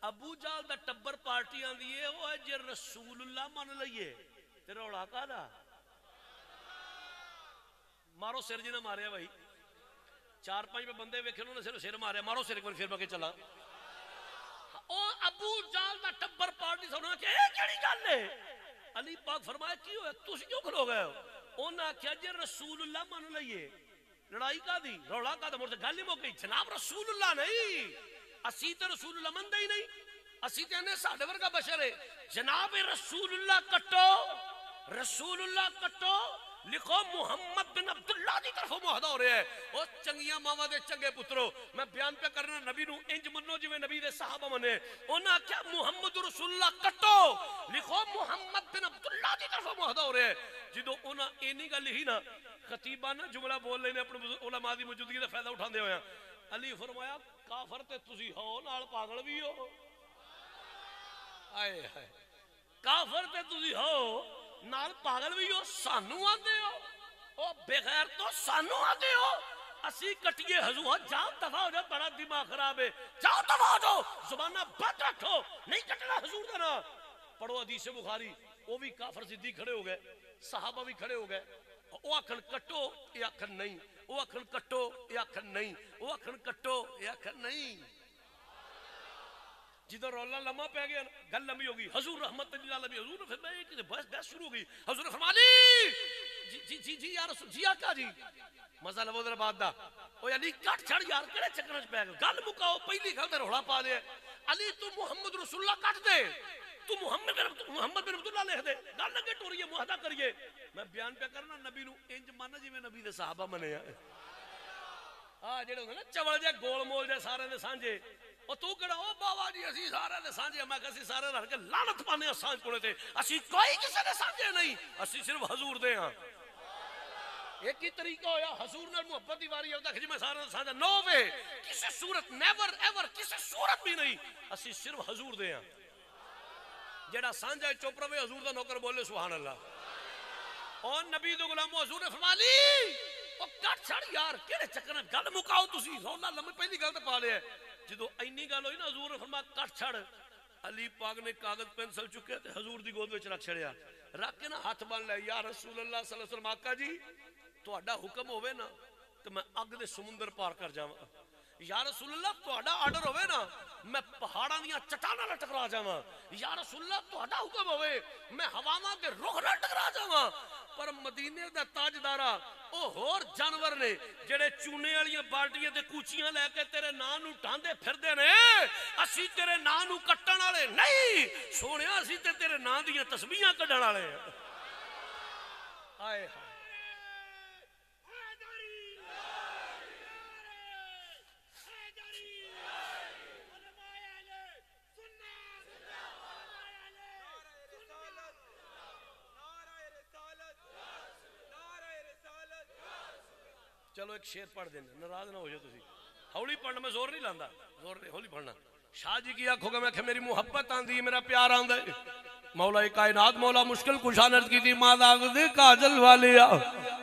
ابو جہل دا ٹبر پارٹی آندی ہے او جے رسول اللہ من لئیے تے روڑا کادا مارو سر جی نہ ماریا بھائی 4-5 بندے ویکھے انہوں نے صرف سر ماریا مارو سر ایک بار پھر بکے چلا او ابو جہل دا ٹبر پارٹی سننا کہ اے کیڑی گل ہے علی پاک فرمایا کی ہویا تسی کیوں کھلو گئے ہو انہاں کیا جے رسول اللہ من لئیے لڑائی کا دی رولا کا دا مجھے گل ہی موقعی جناب رسول اللہ نہیں اسی تے رسول اللہ من دے ہی نہیں اسی تے انہیں ساڑھے ورگا بشر ہے جناب رسول اللہ کٹو رسول اللہ کٹو لکھو محمد بن عبداللہ دی طرف معاہدہ ہو رہا ہے او چنگیاں ماما دے چنگے پترو میں بیان پہ کرنا نبی نو انج منو جویں نبی دے صحابہ منے انہاں کیا محمد رسول اللہ کٹو لکھو محمد بن عبداللہ دی طرف معاہدہ ہو رہا ہے جدو انہاں اینی گل ہی نا خطیبانہ جملہ بول لینے اپنے علماء دی موجودگی دا فائدہ اٹھاندے ہوئے ہیں علی فرمایا کافر تے تسی ہو نال پاگل بھی ہو آئے ہائے کافر تے تسی ہو نال پاگل بھی ہو سانو آندے ہو او بغیر تو سانو آندے ہو اسی کٹیے حضور جاؤ دفع ہو جاؤ بڑا دماغ خراب ہے جاؤ دفع ہو جاؤ زبانہ بند رکھو نہیں کٹنا حضور دینا پڑھو حدیث بخاری وہ بھی کافر صدی کھڑے ہو گئے صحابہ بھی کھڑے ہو گئے وہ آکھن کٹو یا آکھن نہیں وہ آکھن کٹو یا آکھن نہیں وہ آکھن کٹو یا آکھن نہیں جدھر رولا لمحہ پہ گیا گل لمبی ہوگی حضور رحمت اللہ علیہ حضور نے فرمایا کہ بحث شروع ہوگی حضور نے فرمایا جی یا رسول جی آقا جی مزہ لو ذرا بات دا او علی کٹ چھڑ یار کڑے چکر وچ پے گئے گل مکاؤ پہلی گل تے روڑا پا لیا علی تو محمد رسول اللہ کٹ دے تو محمد بن عبداللہ لکھ دے گل لگے ٹوریے معاہدہ کریے میں بیان پہ کرنا نبی نو انج من جویں نبی دے صحابہ منے ہاں جڑے ہوندے نا چول جے گول مول جے سارے دے سانجے او تو کہڑا او بابا جی اسی سارے دے سانجے میں کہ اسی سارے رل کے لعنت پانے سانج کوڑے تے اسی کوئی کسے دے سانجے نہیں اسی صرف حضور دے ہاں ایک ہی طریقہ ہویا حضور نال محبت دی واری ہوتا کہ میں سارے دے سانجے نو وے کسے صورت نیور ایور کسے صورت بھی نہیں اسی صرف حضور دے ہاں جڑا سانجا چپ رہے حضور دا نوکر بولے سبحان اللہ اور نبی دے غلام حضور نے فرما لی او کٹ چھڑ یار کیڑے چکر گل مکاؤ تسی رولا لمبی پہلی گل تے پا لیا جدو اینی گل ہوئی نا حضور نے فرمایا کٹ چھڑ علی پاک نے کاغذ پینسل چکے تے حضور دی گود وچ رکھ چھڑیا رکھ کے نا ہاتھ بن لیا یا رسول اللہ صلی اللہ علیہ وسلم آقا جی تہاڈا حکم ہوے نا تے میں اگ دے سمندر پار کر جاواں یا رسول اللہ تہاڈا آرڈر ہوے نا میں پہاڑاں دیاں چٹاناں نال ٹکرا جاواں یا رسول اللہ تہاڈا حکم ہوے میں ہواواں دے رخ نال ٹکرا جاواں پر مدینے دا تاجدارا او ہور جانور نے جڑے چونے والیاں بالٹیاں تے کوچیاں لے کے تیرے ناں نو ڈھاندے پھردے نے اسی تیرے ناں نو کٹن والے نہیں سونیا اسی تے تیرے ناں دیاں تسبیحاں کڈن والے ہائے ہائے چلو ایک شعر پڑھ دینا ناراض نہ ہو جائے تسی ہولی پڑھنا میں زور نہیں لاندا زور نہیں ہولی پڑھنا شاہ جی کی آنکھوں گا میں کہ میری محبت آندھی میرا پیار آندھا ہے مولا کائنات مولا مشکل کشا نرد کی تھی مادہ دے کاجل والیا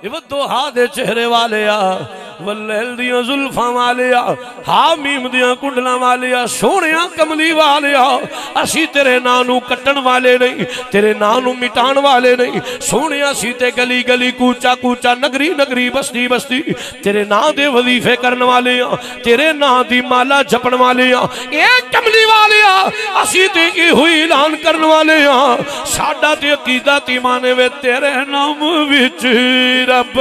یہ دو دے چہرے والیا واللیل دیاں ظلفاں والیا حامیم دیاں کنڈلاں والیا سونیاں کملی والیا اسی تیرے نانو کٹن والے نہیں تیرے نانو مٹان والے نہیں سونیاں سی تے گلی گلی کوچا کوچا نگری نگری بستی بستی تیرے نا دے وظیفے کرن والے تیرے نا دی مالا جھپن والے اے کملی والیا اسی تے کی ہوئی اعلان کرن والے ساڈا تے عقیدہ تے مانے وے تیرے نام وچ رب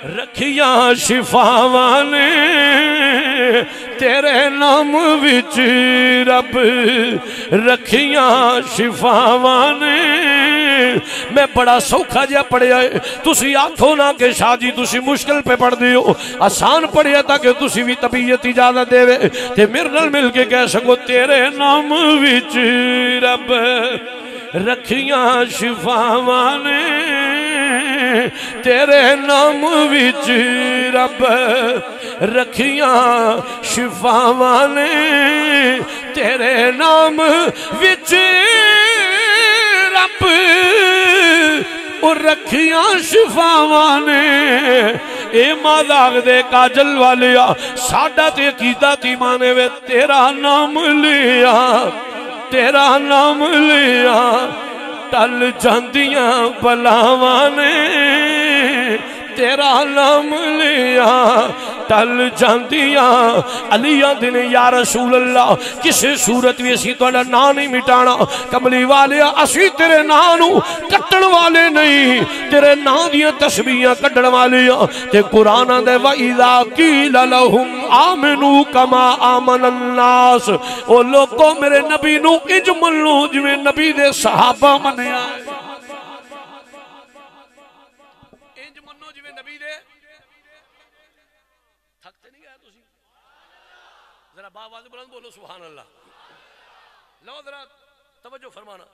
رکھیاں شفاواں نے تیرے نام وچ رب رکھیاں شفاواں نے میں بڑا سوکھا جا پڑھیا ہے تسی آکھو نا کہ شاہ جی تسی مشکل پہ پڑھ دیو آسان پڑھیا تھا کہ تسی بھی طبیعت اجازت دے وے تے میرے نال مل کے کہہ سکو تیرے نام وچ رب رکھیاں شفاواں نے تیرے نام وچ رب رکھیاں شفاواں نے تیرے نام وچ رب اور رکھیاں شفاواں نے اے ماداغ دے کاجل والیا ساڈا تے عقیدہ تی مانے وے تیرا نام لیا تیرا نام لیا ٹل جاندیاں بلاواں نے تیرا نام لیا ٹل جاندیاں علیہ دن یا رسول اللہ کسی صورت بھی اسی تو نا نہیں مٹانا کملی والے اسی تیرے نانو کٹن والے نہیں تیرے نا دیاں تسبیحاں کٹن والے تے قرآن دے وَإِذَا قِيلَ لَهُمْ آمِنُوا كَمَا آمَنَ النَّاسُ او لوگوں میرے نبی نو انج منو جویں نبی دے صحابہ منیا آواز بلند بولو سبحان اللہ لو ذرا توجہ فرمانا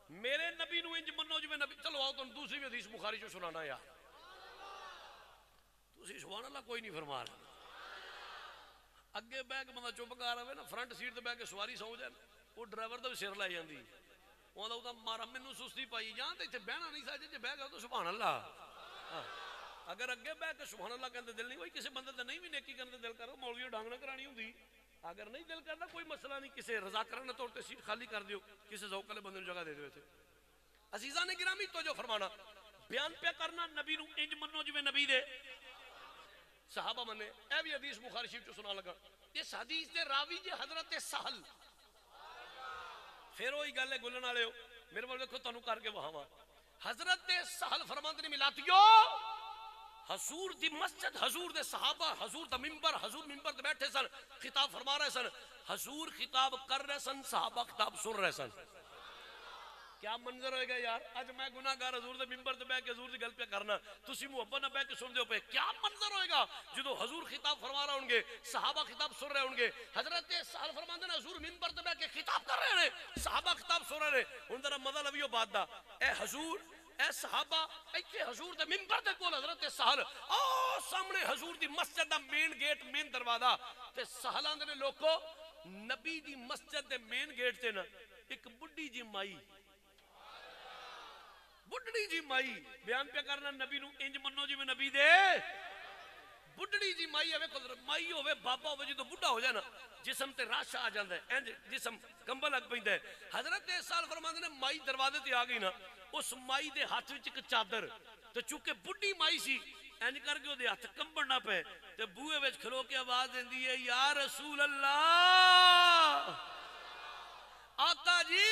میرے نبی نو انج منو جو نبی چلو آؤ تم دوسری بھی حدیث بخاری جو سنانا یا تسی سبحان اللہ کوئی نہیں فرما رہا اگے بیگ بندہ چپ کر رہا ہے نا فرنٹ سیٹ تے بیگ کے سواری سو جائے وہ ڈرائیور دا بھی سر لے جاندی اوندا اودا مارا مینوں سستی پائی جان تے ایتھے بہنا نہیں سا جے بیگ تو سبحان اللہ اگر اگے بیگ کے سبحان اللہ کہندے دل نہیں ہوئی کسی بندے تے نہیں بھی نیکی کرنے دل کرو مولوی ڈانگ نہ کرانی ہوندی اگر نہیں دل کرنا کوئی مسئلہ نہیں کسی رضا کرنا طور تے سیٹ خالی کر دیو کسی ذوق والے بندے جگہ دے دیو تھے عزیزان گرامی تو جو فرمانا بیان پہ کرنا نبی نو انج منو جو نبی دے صحابہ منے اے بھی حدیث بخاری شریف جو سنا لگا اس حدیث دے راوی جے حضرت سہل پھر وہی گل ہے گلن والے ہو میرے بول دیکھو تانوں کر کے وہاں حضرت سہل فرماندے نے ملاتیو حضور دی مسجد حضور دے صحابہ حضور دا ممبر دے بیٹھے سن خطاب فرما رہے سن حضور خطاب کر رہے سن صحابہ خطاب سن رہے سن کیا منظر ہوئے گا یار آج میں گناہگار حضور دے ممبر دے بیٹھ کے حضور دی گل پہ کرنا تسی محبت نہ بیٹھ کے سن دیو پہ کیا منظر ہوئے گا جدو حضور خطاب فرما رہے ہوں گے صحابہ خطاب سن رہے ہوں گے حضرت سہل فرماندے نے حضور ممبر دے بیٹھ کے خطاب کر رہے ہیں صحابہ خطاب سن رہے ہیں ان ذرا مزہ لویو بات دا اے حضور اے صحابہ ایتھے حضور دے ممبر دے کول حضرت سہل او سامنے حضور دی مسجد دا مین گیٹ مین دروازہ تے سہل آندے نے لوکو نبی دی مسجد دے مین گیٹ تے نا ایک بڈھی جی مائی بڈھڑی جی مائی بیان پہ کرنا نبی نو انج منو جی میں نبی دے بڈھڑی جی مائی مائی ہوئے بابا ہوئے جدو بڈھا ہو جائے نا جسم تے راش آ جاندہ ہے جسم کمبل لگ پہندہ ہے حضرت سال فرماندے نے مائی دروازے تے آگئی نا اس مائی دے ہاتھ وچ ایک چادر تو چونکہ بڈھی مائی سی اینج کر کے دے ہاتھ کمبڑ نہ پہ تے بوئے وچ کھلو کے آواز دیندی ہے یا رسول اللہ آقا جی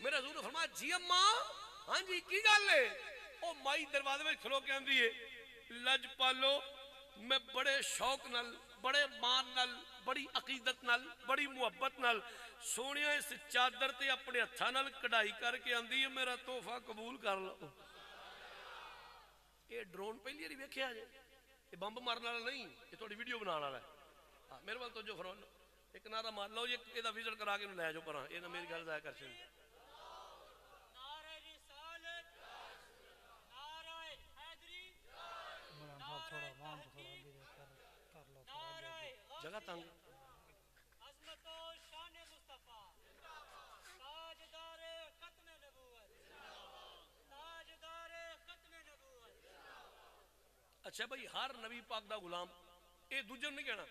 میرے حضور نے فرمایا جی اماں ہاں جی کی گل ہے او مائی دروازے میں کھلو کے آندی ہے لج پالو میں بڑے شوق نال بڑے مان نال بڑی عقیدت نال بڑی محبت نال سونیا اس چادر تے اپنے ہتھاں نال کڑھائی کر کے آندی ہے میرا تحفہ قبول کر لو. یہ ڈرون پہلی بار ویکھیا جے یہ بمب مارن والا نہیں یہ تھوڑی ویڈیو بنانے والا ہے. میرے وال تو جو فرمان ایک نعرہ مار لو یہ وزٹ کرا کے لے جاؤ پراں یہ نہ میری گل ضائع کر چھڑی. جگہ تنگ عظمت و شان مصطفیٰ تاجدار ختم نبوت تاجدار ختم نبوت. اچھا بھائی ہر نبی پاک دا غلام اے دوجے نہیں کہنا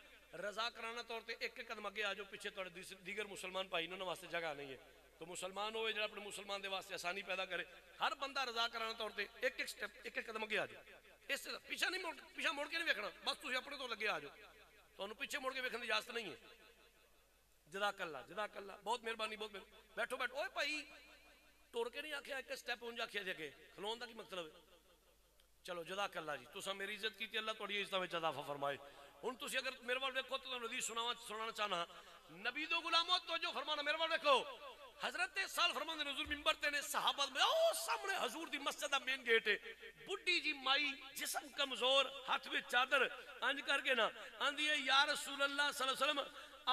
رضا کرانا طور تے ایک قدم اگے آ جاؤ پیچھے توڑے دیگر مسلمان بھائی انہوں نے واسطے جگہ نہیں ہے تو مسلمان ہوئے جڑا اپنے مسلمان دے واسطے آسانی پیدا کرے ہر بندہ رضا کرانا طور تے ایک سٹیپ ایک قدم اگے آ جاؤ. اس پیچھے نہیں پیچھے موڑ کے نہیں ویکھنا بس تسی اپنے تو لگے آ جاؤ تو انہوں پیچھے موڑ کے ویکھنے دی اجازت نہیں ہے. جزاک اللہ بہت مہربانی بہت مہربانی. بیٹھو بیٹھو اوے بھائی ٹور کے نہیں آکھیا ایک سٹیپ اونجا آکھیا جے کہ کھلون دا کی مطلب ہے. چلو جزاک اللہ جی تساں میری عزت کیتی اللہ تہاڈی عزت وچ اضافہ فرمائے. ہن تسی اگر میرے وال ویکھو تو تانوں حدیث سنانا چاہنا نبی دو غلاموں توجہ فرمانا میرے وال ویکھو حضرت سال فرماندے حضور منبر تے نے صحابہ میں او سامنے حضور دی مسجد دا مین گیٹ ہے بڈھی جی مائی جسم کمزور ہاتھ وچ چادر انج کر کے نا آندی ہے یا رسول اللہ صلی اللہ علیہ وسلم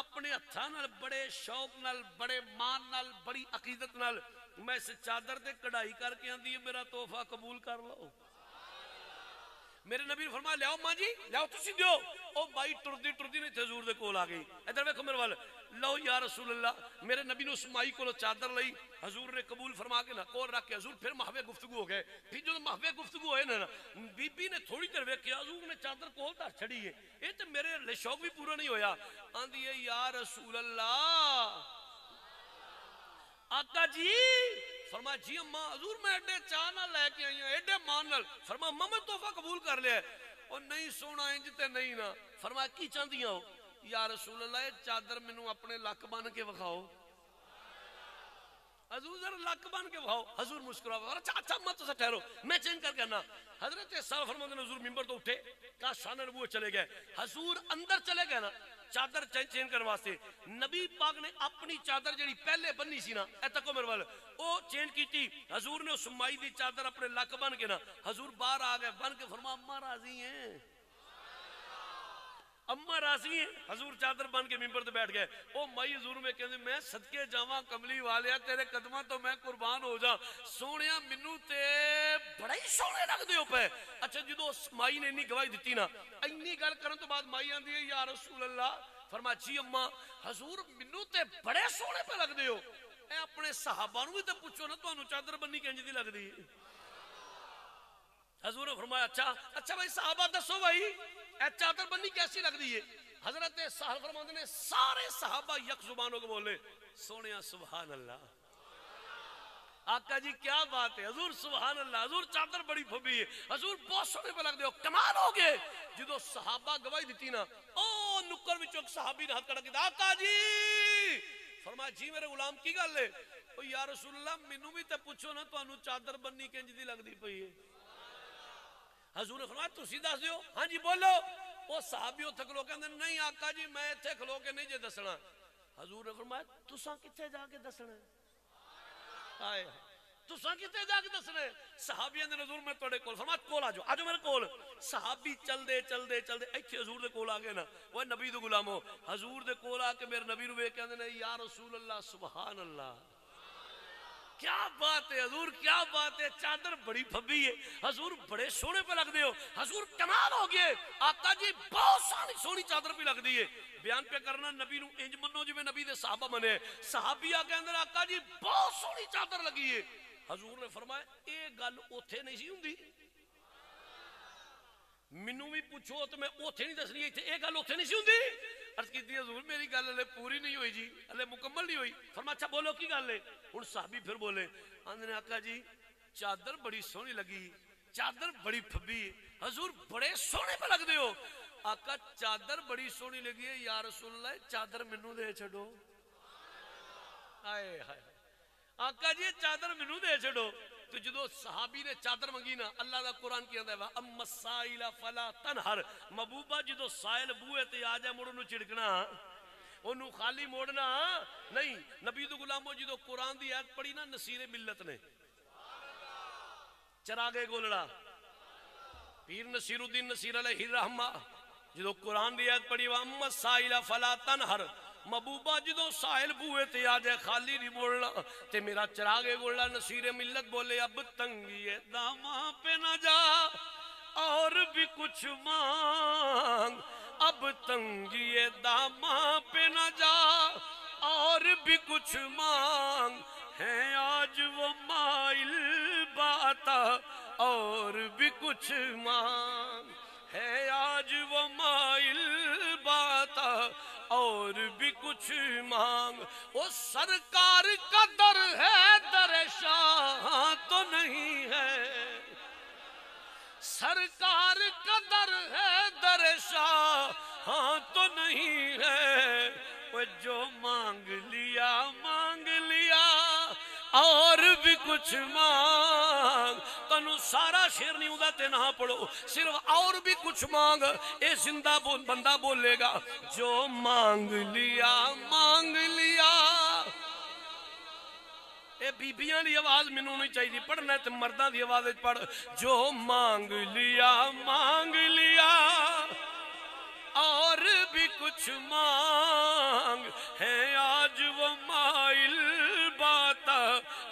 اپنے ہتھاں نال بڑے شوق نال بڑے مان نال بڑی عقیدت نال میں اس چادر تے کڑھائی کر کے آندی ہے میرا تحفہ قبول کر لو. میرے نبی نے فرمایا لیاؤ ماں جی لیاؤ تسی دیو او بھائی ٹردی نے حضور دے کول آ گئی. ادھر ویکھو میرے وال لو یا رسول اللہ میرے نبی نے اس مائی کو چادر لئی حضور نے قبول فرما کے نا کول رکھ کے حضور پھر محوے گفتگو ہو گئے. پھر جو محوے گفتگو ہوئے نا بی بی نے تھوڑی دیر ویکھیا حضور نے چادر کول دھر چھڑی ہے یہ تے میرے شوق بھی پورا نہیں ہویا. آندی ہے یا رسول اللہ آقا جی فرمایا جی اماں حضور میں ایڈے چاہ نہ لے کے آئی ہوں ایڈے مان نال فرمایا اماں میں تحفہ قبول کر لیا اور نہیں سونا انج تے نہیں نا. فرمایا کی چاہندیاں ہو یا رسول اللہ یہ چادر مینوں اپنے لک بن کے وکھاؤ. حضور ذرا لک بن کے وکھاؤ. حضور مسکرایا اچھا اچھا مت سے ٹھہرو میں چینج کر کے آنا. حضرت صاحب فرماتے ہیں حضور منبر تو اٹھے کا شان نبوت چلے گئے. حضور اندر چلے گئے نا چادر چینج کرنے واسطے. نبی پاک نے اپنی چادر جڑی پہلے بننی سی نا اے تکو میرے وال او چینج کیتی. حضور نے اس مائی دی چادر اپنے لک بن کے نا حضور باہر آ گئے بن کے فرمایا اماں راضی ہیں اماں راضی ہیں. حضور چادر بن کے منبر تے بیٹھ گئے. او مائی حضور میں کہندے میں صدقے جاواں کملی والیا تیرے قدماں تو میں قربان ہو جا سونیا مینوں تے بڑا ہی سونے لگدے ہو پے. اچھا جدوں اس مائی نے انی گواہی دتی نا اینی گل کرن تو بعد مائی آندی ہے یا رسول اللہ فرمایا جی اماں حضور مینوں تے بڑے سونے پہ لگدے ہو. اے اپنے صحابہ نوں بھی تے پوچھو نا تانوں چادر بننی کنج دی لگدی ہے. حضور نے فرمایا اچھا بھائی صحابہ دسو بھائی اے چادر بننی کیسی لگ دی ہے. حضرت صاحب فرماتے نے سارے صحابہ یک زبانوں کو بولے سونیا سبحان اللہ. آقا جی کیا بات ہے حضور سبحان اللہ حضور چادر بڑی پھبی ہے حضور بہت سونے پہ لگ دے ہو کمال ہو گئے. جدو صحابہ گواہی دیتی نا او نکر وچوں ایک صحابی نے ہاتھ کھڑا کیتا آقا جی فرمایا جی میرے غلام کی گل ہے او یا رسول اللہ مینوں بھی تے پوچھو نا تانوں چادر بننی کنج دی لگدی پئی ہے. حضور نے فرمایا تسی دس دیو ہاں جی بولو. وہ صحابی اتھے کھلو کے اندر نہیں آقا جی میں اتھے کھلو کے نہیں جے دسنا. حضور نے فرمایا تساں کتھے جا کے دسنا آئے تساں کتھے جا کے دسنا. صحابی نے حضور میں تواڈے کول فرمایا کول آ جاؤ میرے کول. صحابی چل دے ایتھے حضور دے کول آ گئے نا وہ نبی دے غلامو حضور دے کول آ کے میرے نبی نو ویکھ کے کہندے یا رسول اللہ سبحان اللہ کیا بات ہے حضور کیا بات ہے چادر بڑی پھبی ہے حضور بڑے سونے پہ لگ دے ہو حضور کمال ہو گئے. آقا جی بہت سونی چادر پہ لگ دی ہے. بیان پہ کرنا نبی نو انج منو جو میں نبی دے صحابہ منے صحابیہ کے اندر آقا جی بہت سونی چادر لگی ہے. حضور نے فرمایا اے گل اوتھے نہیں سی ہوندی مینوں بھی پوچھو تو میں اوتھے نہیں دسنی اے گل اوتھے نہیں سی ہوندی. عرض کیتی حضور میری گل ہلے پوری نہیں ہوئی جی ہلے مکمل نہیں ہوئی. فرمایا اچھا بولو کی گل ہے. ہن صحابی پھر بولے آندے نے آقا جی چادر بڑی سونی لگی چادر بڑی پھبی حضور بڑے سونے پہ لگ دے ہو. آقا چادر بڑی سونی لگی ہے یا رسول اللہ چادر مینوں دے چھڈو. آئے ہائے آقا جی چادر مینوں دے چھڈو. تو جدو صحابی نے چادر منگی نا اللہ دا قرآن کی اندر ہے اما السائل فلا تنہر محبوبہ جدو سائل بوئے تے آ جائے مڑ انہوں چڑکنا انہوں خالی موڑنا نہیں نبی دو غلاموں جدو قرآن دی آیت پڑھی نا نصیر ملت نے چراغے گولڑا پیر نصیر الدین نصیر علیہ الرحمہ جدو قرآن دی آیت پڑھی اما السائل فلا تنہر محبوبہ جدو سائل بوئے تے آ جائے خالی نہیں بولنا تے میرا چراغے گولڑا نصیر ملت بولے اب تنگی داماں پہ نہ جا اور بھی کچھ مانگ اب تنگی داماں پہ نہ جا اور بھی کچھ مانگ ہے آج وہ مائل باتا اور بھی کچھ مانگ ہے آج وہ مائل باتا اور بھی کچھ مانگ وہ سرکار کا در ہے در شاہ تو نہیں ہے سرکار کا در ہے در شاہ ہاں تو نہیں ہے وہ جو مانگ لیا اور بھی کچھ مانگ تنو سارا شیر نہیں ہوتا تے نہ پڑھو صرف اور بھی کچھ مانگ اے زندہ بندہ بولے گا جو مانگ لیا اے بیبیاں دی آواز منوں نہیں چاہیے پڑھنا ہے تے مرداں دی آواز پڑھ جو مانگ لیا اور بھی کچھ مانگ ہے آج وہ مائل باتا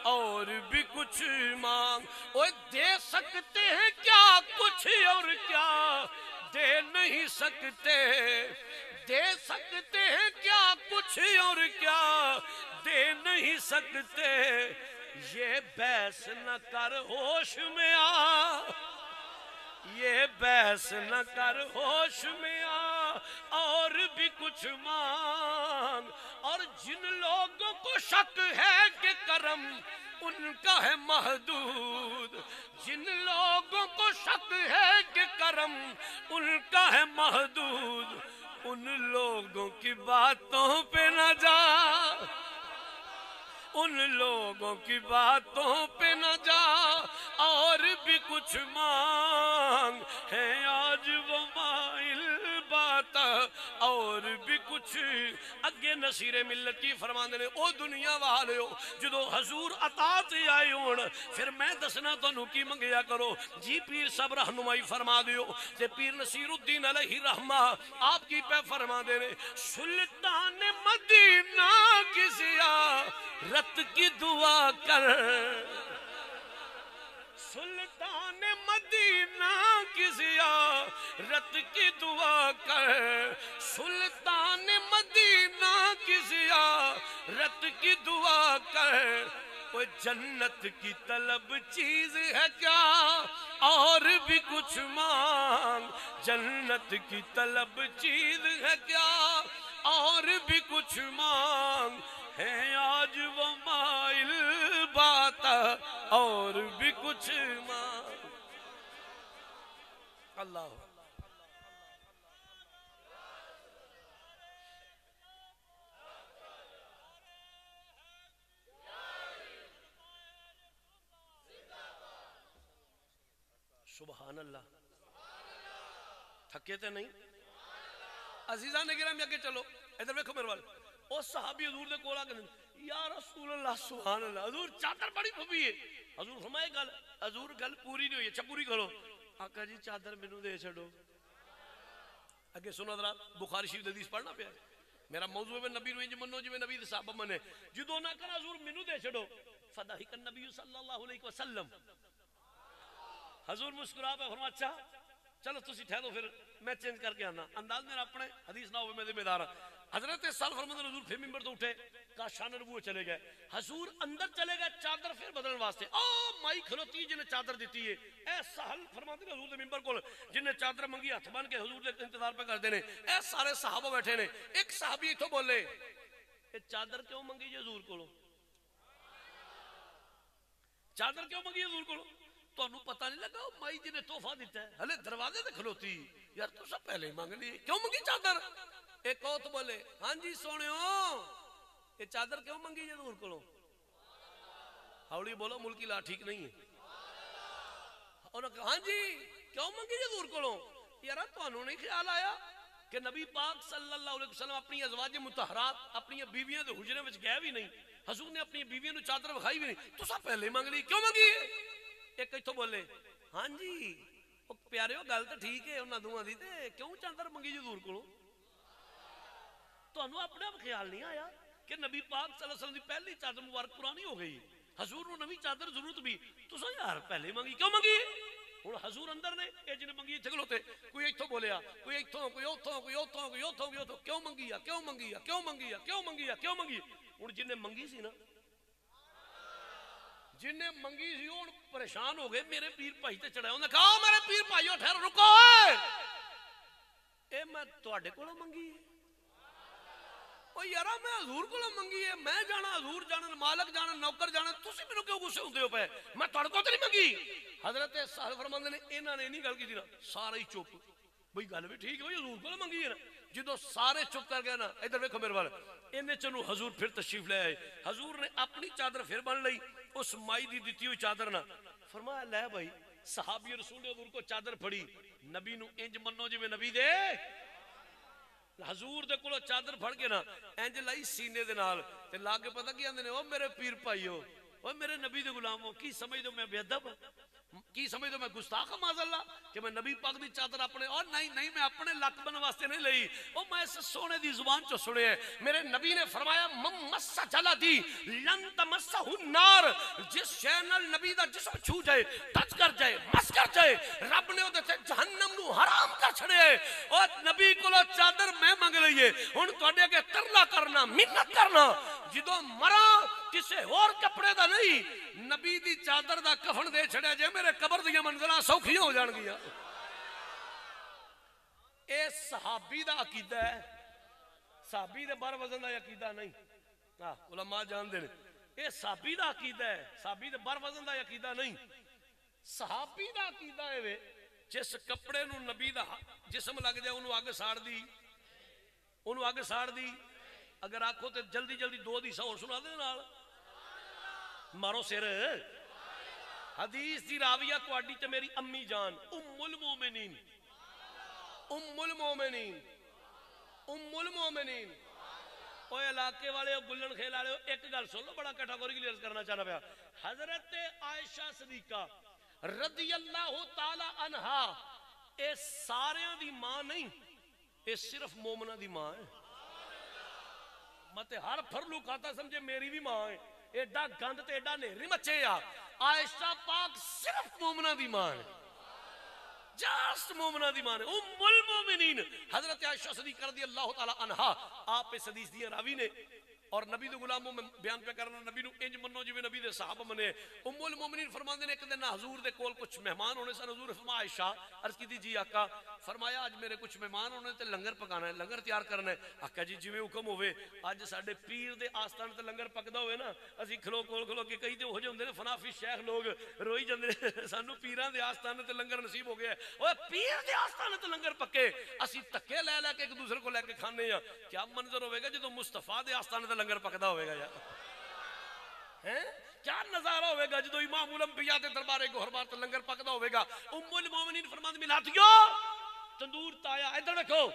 اور بھی کچھ مانگ اوہ دے سکتے ہیں کیا کچھ اور کیا دے نہیں سکتے دے سکتے ہیں کیا کچھ اور کیا دے نہیں سکتے یہ بحث نہ کر ہوش میں آ یہ بحث نہ کر ہوش میں آ اور بھی کچھ مانگ اور جن لوگوں کو شک ہے کہ کرم ان کا ہے محدود جن لوگوں کو شک ہے کہ کرم ان کا ہے محدود ان لوگوں کی باتوں پہ نہ جا ان لوگوں کی باتوں پہ نہ جا اور بھی کچھ مانگ ہے آج وہ مائل بات اور بھی کچھ اگے نصیر ملت کی فرماندے نے او دنیا والے ہو جدو حضور عطا تے آئے ہون پھر میں دسنا تو کی منگیا کرو جی پیر صاحب رہنمائی فرما دیو تے پیر نصیر الدین علیہ رحمہ آپ کی پہ فرما دے نے سلطان مدینہ کی زیارت کی دعا کر سلطان مدینہ کی زیارت کی دعا کر سلطان مدینہ کی زیارت کی دعا کر وہ جنت کی طلب چیز ہے کیا اور بھی کچھ مانگ جنت کی طلب چیز ہے کیا اور بھی کچھ مانگ ہے آج وہ مائل بات اور بھی کچھ مانگ اللہ سبحان اللہ تھکے تھے نہیں عزیزان گرامی آگے چلو ادھر دیکھو میرے والے او صحابی حضور دے کولا کہنے یا رسول اللہ سبحان اللہ حضور چادر بڑی پھوپی ہے حضور فرمائے گل حضور گل پوری نہیں ہوئی اچھا پوری کرو آقا جی چادر مینوں دے چھڑو اگے سنو حضرات بخاری شریف حدیث پڑھنا پیا میرا موضوع ہے نبی نو انج منو جویں نبی دے صحابہ منے جدوں نہ کر حضور مینوں دے چھڑو فضحک النبی صلی اللہ علیہ وسلم حضور مسکرا پہ فرمایا اچھا چلو تسی ٹھہرو پھر میں چینج کر کے آنا انداز میرا اپنے حدیث نہ ہوئے میں ذمہ دار حضرت سال فرماتے حضور پھر ممبر تو اٹھے کاشان نبوت چلے گئے حضور اندر چلے گئے چادر پھر بدلنے واسطے او مائی کھلوتی جنہیں چادر دیتی ہے اے سہل فرماتے حضور دے ممبر کو جنہیں چادر منگی ہاتھ بن کے حضور دے انتظار پہ کر دینے اے سارے صحابہ بیٹھے نے ایک صحابی تو بولے اے چادر کیوں منگی جی حضور کو چادر کیوں منگی حضور کو تو انہوں پتہ نہیں لگا مائی جی نے تحفہ دیتا ہے ہلے دروازے دے کھلوتی یار تو سب پہلے مانگ لی کیوں منگی چادر ایک اور تو بولے ہاں جی سونے ہو یہ چادر کیوں منگی جی حضور کو ہاؤڑی بولو ملکی لا ٹھیک نہیں ہے انہوں نے کہا ہاں جی کیوں منگی حضور کولوں؟ یار تانوں نہیں خیال آیا کہ نبی پاک صلی اللہ علیہ وسلم اپنی ازواج مطہرات اپنی بیویاں دے حجرے وچ گئے بھی نہیں، حضور نے اپنی بیویاں نو چادر وکھائی بھی نہیں، تساں پہلے منگ لی کیوں منگی ہے؟ ایک ایتھوں بولے ہاں جی او پیاریو گل تے ٹھیک ہے انہاں دوواں دی، تے کیوں چادر منگی حضور کولوں؟ تانوں اپنے آپ خیال نہیں آیا کہ نبی پاک صلی اللہ علیہ وسلم دی پہلی چادر مبارک پرانی ہو گئی، حضور نو نوی چادر ضرورت بھی، تساں یار پہلے منگی کیوں منگی؟ ہن حضور اندر نے اے جن منگی ایتھے کھلوتے، کوئی ایتھوں بولیا، کوئی ایتھوں، کوئی اوتھوں، کوئی اوتھوں، کوئی اوتھوں، کوئی اوتھوں، کیوں منگی ہے کیوں منگی ہے کیوں منگی ہے کیوں منگی ہے کیوں منگی؟ ہن جن نے منگی سی نا، جن نے منگی سی ہن پریشان ہو گئے، میرے پیر بھائی تے چڑھا، انہوں نے کہا میرے پیر بھائیو ٹھہر رکو، اے میں تواڈے کولوں منگی ہے؟ او یارا میں حضور کو منگی ہے، میں جانا حضور جانا مالک جانا نوکر جانا، تسی مینوں کیوں غصے ہوندے ہو پے؟ میں تہاڈے کول تے نہیں منگی۔ حضرت صاحب فرماندے نے انہاں نے نہیں گل کیتی نا، سارے ہی چپ، بھئی گل بھی ٹھیک ہے بھئی حضور کو منگی ہے نا، جدوں سارے چپ کر گئے نا، ادھر ویکھو میرے وال، اینے چنوں حضور پھر تشریف لے آئے، حضور نے اپنی چادر پھر بن لئی، اس مائی دی دتی ہوئی چادر نہ فرمایا لے بھائی، صحابی رسول نے حضور کو چادر پھڑی، نبی نو انج منو جویں نبی دے، حضور دے کولو چادر پھڑ کے نا انج لائی سینے دے نال تے لا کے پتہ کی آندے نے، او میرے پیر بھائیو، او میرے نبی دے غلامو، کی سمجھ دو میں بے ادب، کی سمجھ دو میں گستاخ معاذ اللہ کہ میں نبی پاک دی چادر اپنے، اور نہیں نہیں میں اپنے لک بن واسطے نہیں لئی، او میں اس سونے دی زبان چ سنے ہے، میرے نبی نے فرمایا مم مس جلدی لن تمسہ النار، جس شے نال نبی دا جسم چھو جائے، ٹچ کر جائے، مس کر جائے، رب نے اودے تے جہنم نو حرام کر چھڑے، اور نبی کولو چادر میں منگ لئیے، ہن تواڈے اگے ترلا کرنا منت کرنا، جدوں مراں کسے اور کپڑے دا نہیں، نبی دی چادر دا کفن دے چھڑیا جے، میرے قبر دی منزلاں سوکھیاں ہو جان گیا۔ اے صحابی دا عقیدہ ہے، صحابی دے بر وزن دا عقیدہ نہیں، علماء جان دے، اے صحابی دا عقیدہ ہے، صحابی دے بر وزن دا عقیدہ نہیں، صحابی دا عقیدہ ہے وے جس کپڑے نو نبی دا جسم لگ جائے انہوں آگے ساڑ دی، انہوں آگے ساڑ دی، اگر آنکھوں تے جلدی جلدی دو دی سور سنا دے نال مارو سر۔ حدیث دی راویہ تواڈی تے میری امی جان ام المومنین، ام المومنین، ام المومنین، اوہ علاقے والے گلن کھیل والے ایک گل سن لو، بڑا کیٹاگوریکلی عرض کرنا چاہنا پیا، حضرت عائشہ صدیقہ رضی اللہ تعالی عنہا اے ساریاں دی ماں نہیں، اے صرف مومنہ دی ماں ہے، مت ہر پھرلو کھاتا سمجھے میری بھی ماں ہے، ایڈا گند تے ایڈا نیری مچے یا، عائشہ پاک صرف مومنہ دی ماں ہے، جاسٹ مومنہ دی ماں ہے، ام المومنین حضرت عائشہ صدیقہ رضی اللہ تعالی عنہا، آپ اس حدیث دی راوی نے، اور نبی دے غلاموں میں بیان پہ کرنا، نبی نو انج منو جویں نبی دے صحابہ منے۔ ام المومنین فرماندے نے ایک دن حضور دے کول کچھ مہمان ہونے سن، حضور فرمایا عائشہ عرض کی جی آقا، فرمایا آج میرے کچھ مہمان ہونے تے لنگر پکانا ہے، لنگر تیار کرنا ہے، آقا جی جویں حکم ہوئے، آج ساڈے پیر دے آستان تے لنگر پکدا ہوئے نا، اسی کھلو کول کھلو کے کئی تے ہو جے ہوندے نے فنافی شیخ لوگ روئی جاندے نے، سانو پیراں دے آستان تے لنگر نصیب ہو گیا ہے، اوے پیر دے آستان تے لنگر پکے، اسی تکے لے لے کے ایک دوسرے کو لے کے کھانے ہیں، کیا منظر ہوئے گا جدوں مصطفیٰ دے آستان تے لنگر پکدا ہوئے گا یار، کیا نظارہ ہوئے گا جدو امام الانبیاء دے دربارے کو ہر بار تے لنگر پکدا ہوئے گا۔ ام المومنین فرماندے ملاتیو تندور تایا، ادھر دیکھو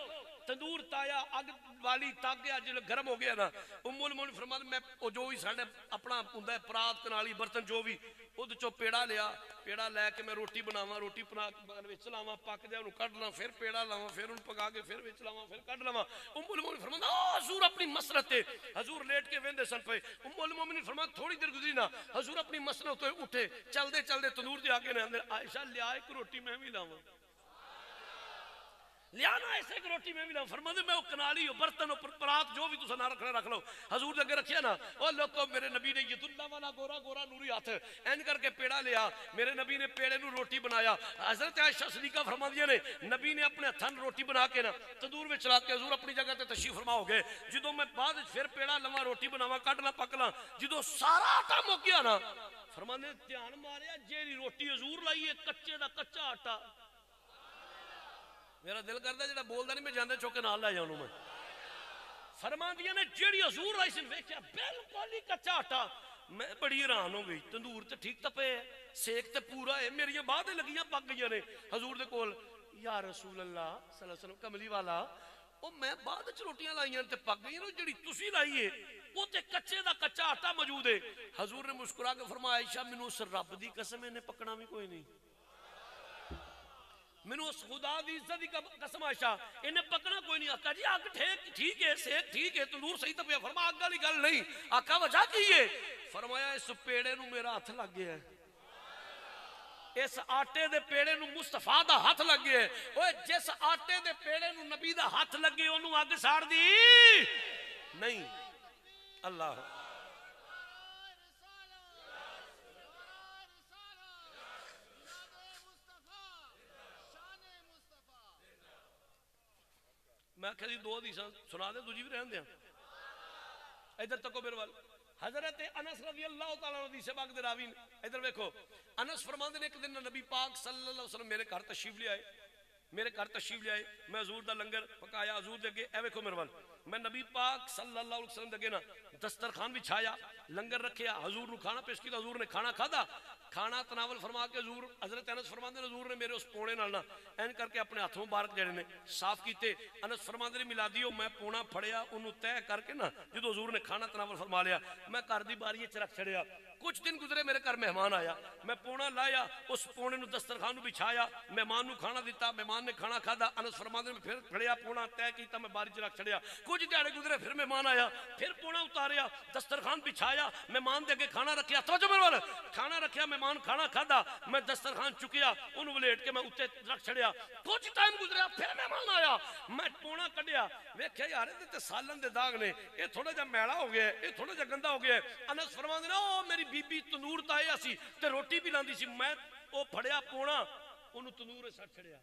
تندور تایا، اگ والی تاگیا جو گرم ہو گیا نا، ام المومنین فرماندے میں جو ہی ساڈے اپنا ہوندا ہے پرات کنالی برتن جو بھی اودھ چوں پیڑا لیا، پیڑا لے کے میں روٹی بناواں، روٹی بنا کے وچ لاواں، پک جائے اونوں کڈ لاں، پھر پیڑا لاواں، پھر اونوں پکا کے پھر وچ لاواں، پھر کڈ لاواں۔ ام المومنین فرماندے او حضور اپنی مسرت تے، حضور لیٹ کے ویندے سن پے، ام المومنین فرماندے تھوڑی دیر گزری نا، حضور اپنی مسرت تے اٹھے، چلدے چلدے تندور دے آگے نے اندر عائشہ لیا ایک روٹی میں بھی لاواں، لیانا ایسے ایک روٹی میں بھی لاؤں، فرماندے میں وہ کنالی ہو برتن ہو پرات جو بھی تسا نہ رکھنا رکھ لو، حضور دے اگے رکھیا نا، اور لوگوں میرے نبی نے ید اللہ والا گورا گورا نوری ہاتھ این کر کے پیڑا لیا، میرے نبی نے پیڑے نو روٹی بنایا، حضرت عائشہ صدیقہ فرماندیاں نے نبی نے اپنے ہتھاں روٹی بنا کے نا تندور وچ چلا کے حضور اپنی جگہ تے تشریف فرما ہو گئے، جدوں میں بعد پھر پیڑا لواں روٹی بناواں کڈ لاں پک لاں، جدوں سارا آٹا مک گیا نا، فرماندے دھیان ماریا جیڑی روٹی حضور لائی ہے کچے دا کچا آٹا، میرا دل کرتا ہے جڑا بولدا نہیں میں جاندے چوکے نال لے جاؤں میں، فرماندیاں نے جیڑی حضور لائی سن ویکھیا بالکل ہی کچا آٹا، میں بڑی حیران ہو گئی، تندور تے ٹھیک تپے ہے، سیک تے پورا ہے، میری بعد لگیاں پک گئی نے حضور دے کول، یا رسول اللہ صلی اللہ علیہ وسلم کملی والا او میں بعد وچ روٹیاں لائیاں تے پک گئی نے، جڑی تسی لائی ہے وہ تے کچے دا کچا آٹا موجود ہے۔ حضور نے مسکرا کے فرمایا عائشہ مینوں اس رب دی قسم انہیں پکنا بھی کوئی نہیں، مینوں اس خدا دی عزت دی قسم عائشہ انہیں پکنا کوئی نہیں۔ آقا جی آگ ٹھیک ہے، سیک ٹھیک ہے، تندور صحیح تپیا، فرمایا آگ والی گل نہیں۔ آقا وجہ کی ہے؟ فرمایا اس پیڑے نو میرا ہاتھ لگ گیا ہے، اس آٹے دے پیڑے نو مصطفیٰ دا ہاتھ لگ گیا ہے۔ اوے جس آٹے دے پیڑے نو نبی دا ہاتھ لگے انہوں اگ ساڑ دی نہیں۔ اللہ میں کہا جی دو حدیثاں سنا دے تجھی بھی رہن دیا، ادھر تکو میرے وال۔ حضرت انس رضی اللہ تعالیٰ حدیث پاک دے راوی نے، ادھر دیکھو انس فرماندے نے ایک دن نبی پاک صلی اللہ علیہ وسلم میرے گھر تشریف لے آئے، میرے گھر تشریف لے آئے، میں حضور دا لنگر پکایا حضور دے اگے، اے ویکھو میرے وال، میں نبی پاک صلی اللہ علیہ وسلم دے اگے نا دسترخوان بچھایا، لنگر رکھیا، حضور نو کھانا پیش کیتا، حضور نے کھانا کھادا، کھانا تناول فرما کے حضور حضرت انس فرماندے نے حضور نے میرے اس پونے نال نا این کر کے اپنے ہاتھ مبارک جڑے نے صاف کیتے۔ انس فرماندے نے ملادیو میں پونا پھڑیا انہوں طے کر کے نا جدو حضور نے کھانا تناول فرما لیا میں گھر دی باری وچ رکھ چھڑیا۔ کچھ دن گزرے میرے گھر مہمان آیا، میں پونا لایا اس پونے نو دسترخوان نو بچھایا، مہمان نو کھانا دیتا، مہمان نے کھانا کھادا، انس فرماندے نے پھر پھڑیا پونا طے کیتا میں باری وچ رکھ چھڑیا۔ کچھ دیہاڑے گزرے پھر مہمان آیا، پھر پونا اتاریا، دسترخوان بچھایا، مہمان دے اگے کھانا رکھیا، توجہ میرے وال، کھانا رکھیا، مہمان کھانا کھادا، میں دسترخوان چکیا انہوں ولیٹ کے میں اوتے رکھ چھڑیا۔ کچھ ٹائم گزریا پھر مہمان آیا، میں پونا کڈیا، ویکھیا یار اے تے سالن دے داغ نے، اے تھوڑا جا میلا ہو گیا ہے، اے تھوڑا جا گندا ہو گیا ہے۔ انس فرماندے نے او میری بی بی تنور تایا سی تے روٹی بھی لاندی سی، میں او پھڑیا پونا انہوں تنور سٹ چھڑیا۔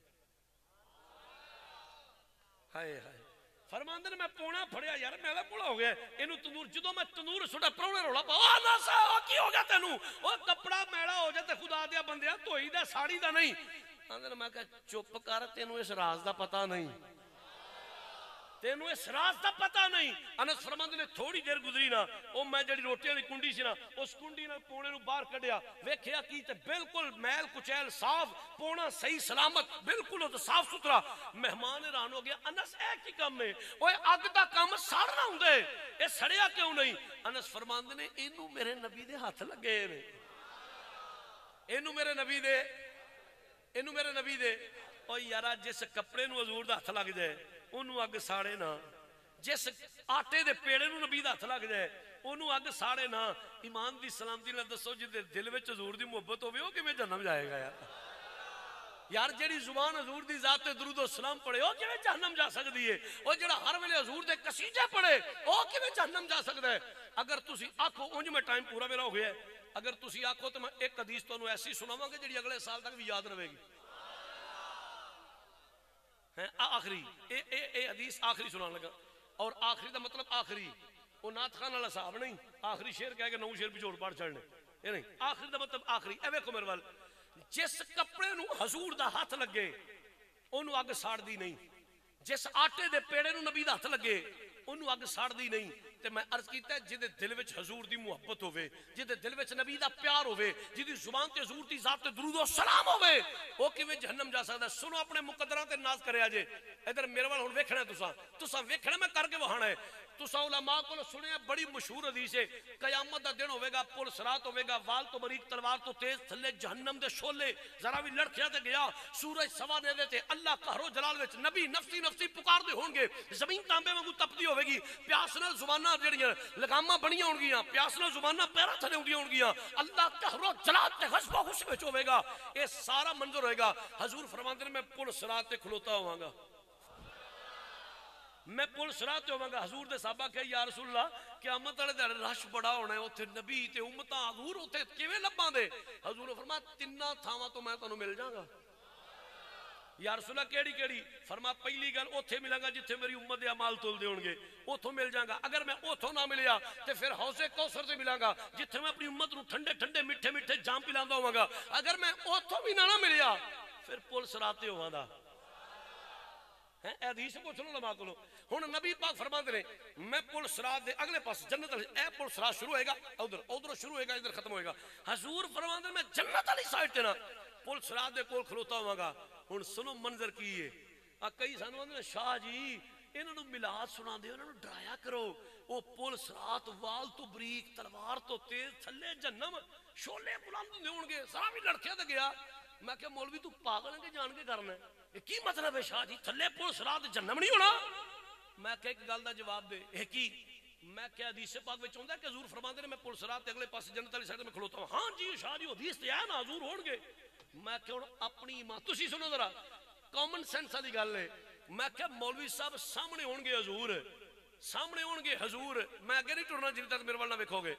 ہائے ہائے فرماندے نے میں پونا پھڑیا یار میلا پولا ہو گیا اینو تنور، جدو میں تنور سٹا پرونے رولا پا او ناسا او کی ہو گیا تینو، او کپڑا میلا ہو جائے تے خدا دیا بندیا دھوئی دا ساڑی دا نہیں۔ آندے نے میں کہا چپ کر تینو اس راز دا پتہ نہیں، تینو اس راز دا پتہ نہیں۔ انس فرماندے نے تھوڑی دیر گزری نا او میں جڑی روٹیاں دی کنڈی سی نا اس کنڈی نال پونے نو باہر کڈیا، ویکھیا کی تے بالکل میل کچیل صاف، پونا صحیح سلامت بالکل صاف ستھرا۔ مہمان حیران ہو گیا انس اے کی کم ہے؟ اوے اگ دا کم سڑنا ہوندا ہے، اے سڑیا کیوں نہیں؟ انس فرماندے نے اینو میرے نبی دے ہاتھ لگے نے، اینو میرے نبی دے، اینو میرے نبی دے۔ او یارا جس کپڑے نو حضور دا ہاتھ لگ جائے انہوں اگ ساڑے نا، جس آٹے دے پیڑے نو نبی دا ہاتھ لگ جائے انہوں اگ ساڑے نا۔ ایمان دی سلامتی نہ دسو جے دل وچ حضور دی محبت ہوے او کیویں جہنم جائے گا یار؟ یار جیڑی زبان حضور دی ذات تے درود و سلام پڑھے او کیویں جہنم جا سکدی ہے؟ او جڑا ہر ویلے حضور دے قصیدے پڑھے او کیویں جہنم جا سکدا ہے؟ اگر تسی آکھو انج میں ٹائم پورا میرا ہو گیا ہے، اگر تسی آکھو تو میں ایک حدیث تانوں ایسی سناواں گا جڑی اگلے سال تک بھی یاد رہے گی۔ آخری اے حدیث آخری سنان لگا، اور آخری دا مطلب آخری وہ نعت خان والا صاحب نہیں آخری شیر کہہ کے نو شیر پچھوڑ پاڑ چڑھنے، یہ نہیں، آخری دا مطلب آخری۔ اے ویکھو میرے وال، جس کپڑے نو حضور دا ہاتھ لگے انہوں اگ ساڑ دی نہیں، جس آٹے دے پیڑے نو نبی دا ہاتھ لگے انہوں اگ ساڑ دی نہیں۔ تے میں عرض کیتا ہے جدے دل وچ حضور دی محبت ہوئے، جدے دل وچ نبی دا پیار ہوئے، جدی زبان تے حضور دی ذات تے درود و سلام ہوئے، او کیویں جہنم جا سکدا ہے؟ سنو اپنے مقدراں تے ناز کریا جے۔ ادھر میرے وال ہن ویکھنا ہے، تساں ویکھنا میں کر کے وہانا ہے۔ تساں علماء کو سنیا بڑی مشہور حدیث ہے، قیامت دا دن ہوے گا، پل صراط ہوے گا، وال تو بریک تلوار تو تیز، تھلے جہنم دے شولے، ذرا بھی لڑکھیا تے گیا، سورج سوا دے تے اللہ قہر و جلال وچ نبی نفسی نفسی پکار دے ہون گے، زمین تانبے وانگو تپدی ہوے گی، پیاس نال زباناں جڑیاں لگاماں بنیاں ہون گیاں، پیاس نال زباناں پیراں تھلے ہوندیاں ہون گیاں، اللہ قہر و جلال تے غضب و غصے وچ ہوے گا، اے سارا منظر ہوئے گا۔ حضور فرماندے نے میں پل صراط تے کھلوتا ہواں گا، میں پل صراط تے ہوواں گا۔ حضور دے صحابہ کہ یا رسول اللہ قیامت والے دن رش بڑا ہونا ہے، اوتھے نبی تے امتاں حضور اوتھے کیویں لباں دے؟ حضور نے فرمایا تیناں تھاواں تو میں تانوں مل جاں گا۔ یا رسول اللہ کیڑی کیڑی؟ فرما پہلی گل اوتھے ملاں گا جتھے میری امت دے اعمال تول دے ہون گے، اوتھوں مل جاں گا۔ اگر میں اوتھوں نہ ملیا تے پھر حوض کوثر تے ملاں گا جتھے میں اپنی امت نو ٹھنڈے ٹھنڈے میٹھے میٹھے جام پلاندا ہوواں گا۔ اگر میں اوتھوں بھی نہ ملیا پھر پل صراط تے ہوواں دا۔ حدیث پوچھ لو علماء کولوں، ہن نبی پاک فرماندے نے میں پل صراط دے اگلے پاس جنت والے اے پل صراط شروع ہوئے گا ادھر شروع ہوئے گا ادھر ختم ہوئے گا حضور فرماندے میں جنت والی سائڈ تے نا پل صراط دے کول کھلوتا ہواں گا ہن سنو منظر کی ہے کئی سانو آندے شاہ جی انہاں نو میلاد سنا دے انہاں نو ڈرایا کرو او پل صراط وال تو بریک تلوار تو تیز تھلے جہنم شولے بلند ہوندے ہون گے سارا بھی لڑکیا تے گیا میں کہ مولوی تو پاگل ہے کہ جان کے کرنا ہے یہ کی مطلب ہے شاہ جی تھلے پل صراط جہنم نہیں ہونا میں کہ ایک گل دا جواب دے ایک ہی میں کہ حدیث پاک وچ ہوندا ہے کہ حضور فرماندے نے میں پل صراط تے اگلے پاسے جنت والی سائیڈ میں کھلوتا ہوں ہاں جی شاہ جی حدیث تے ہے نا حضور ہون گے میں کہ ہن اپنی ایمان تسی سنو ذرا کامن سینس والی گل ہے میں کہ مولوی صاحب سامنے ہون گے حضور سامنے ہون گے حضور میں اگے نہیں ٹرنا جن تک میرے وال نہ ویکھو گے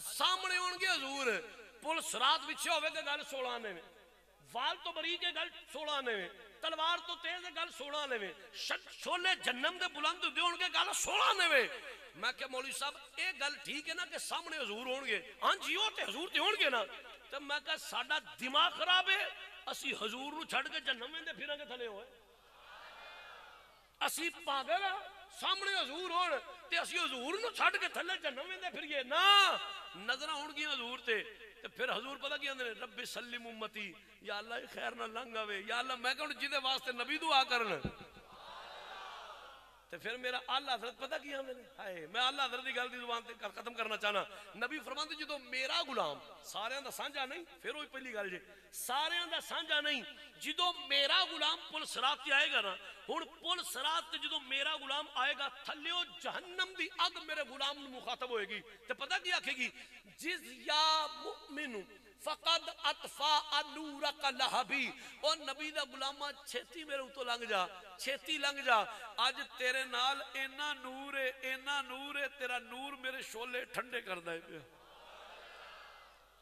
سامنے ہون گے حضور پل صراط وچے ہوے گا گل 16 آنے میں وال تو بریک ہے گل 16 آنے میں تلوار تو تیز ہے گل 16 آنے میں شولے جہنم دے بلند دے ہون گے گل 16 آنے میں میں کہ مولوی صاحب اے گل ٹھیک ہے نا کہ سامنے حضور ہون گے ہاں جی او تے حضور تے ہون گے نا تے میں کہ ساڈا دماغ خراب ہے اسی حضور نو چھڈ کے جہنم وچ پھراں گے تھلے ہوئے اسی پاگل سامنے حضور ہون تے اسی حضور نو چھڈ کے تھلے جہنم وچ پھریے نا نظراں ہون گیاں حضور تے پھر حضور پتہ کی آندے نے رب سلم امتی یا اللہ خیر نہ لنگ آوے یا اللہ میں کہوں جدے واسطے نبی دعا کرن تے پھر میرا اللہ حضرت پتہ کی آندے نے ہائے میں اللہ حضرت دی گل دی زبان تے ختم کرنا چاہنا نبی فرماندے جدوں میرا غلام سارے دا سانجا نہیں پھر وہی پہلی گل جے سارے دا سانجا نہیں جدوں میرا غلام پل صراط تے آئے گا نا ہن پل صراط تے جدوں میرا غلام آئے گا تھلیو جہنم دی اگ میرے غلام نو مخاطب ہوئے گی تے پتہ کی آکھے گی جز یا مؤمن فقد اطفاء نورک لہبی او نبی دا غلامہ چھتی میرے اتو لنگ جا چھتی لنگ جا آج تیرے نال اینا نور ہے تیرا نور میرے شولے ٹھنڈے کر دے پیا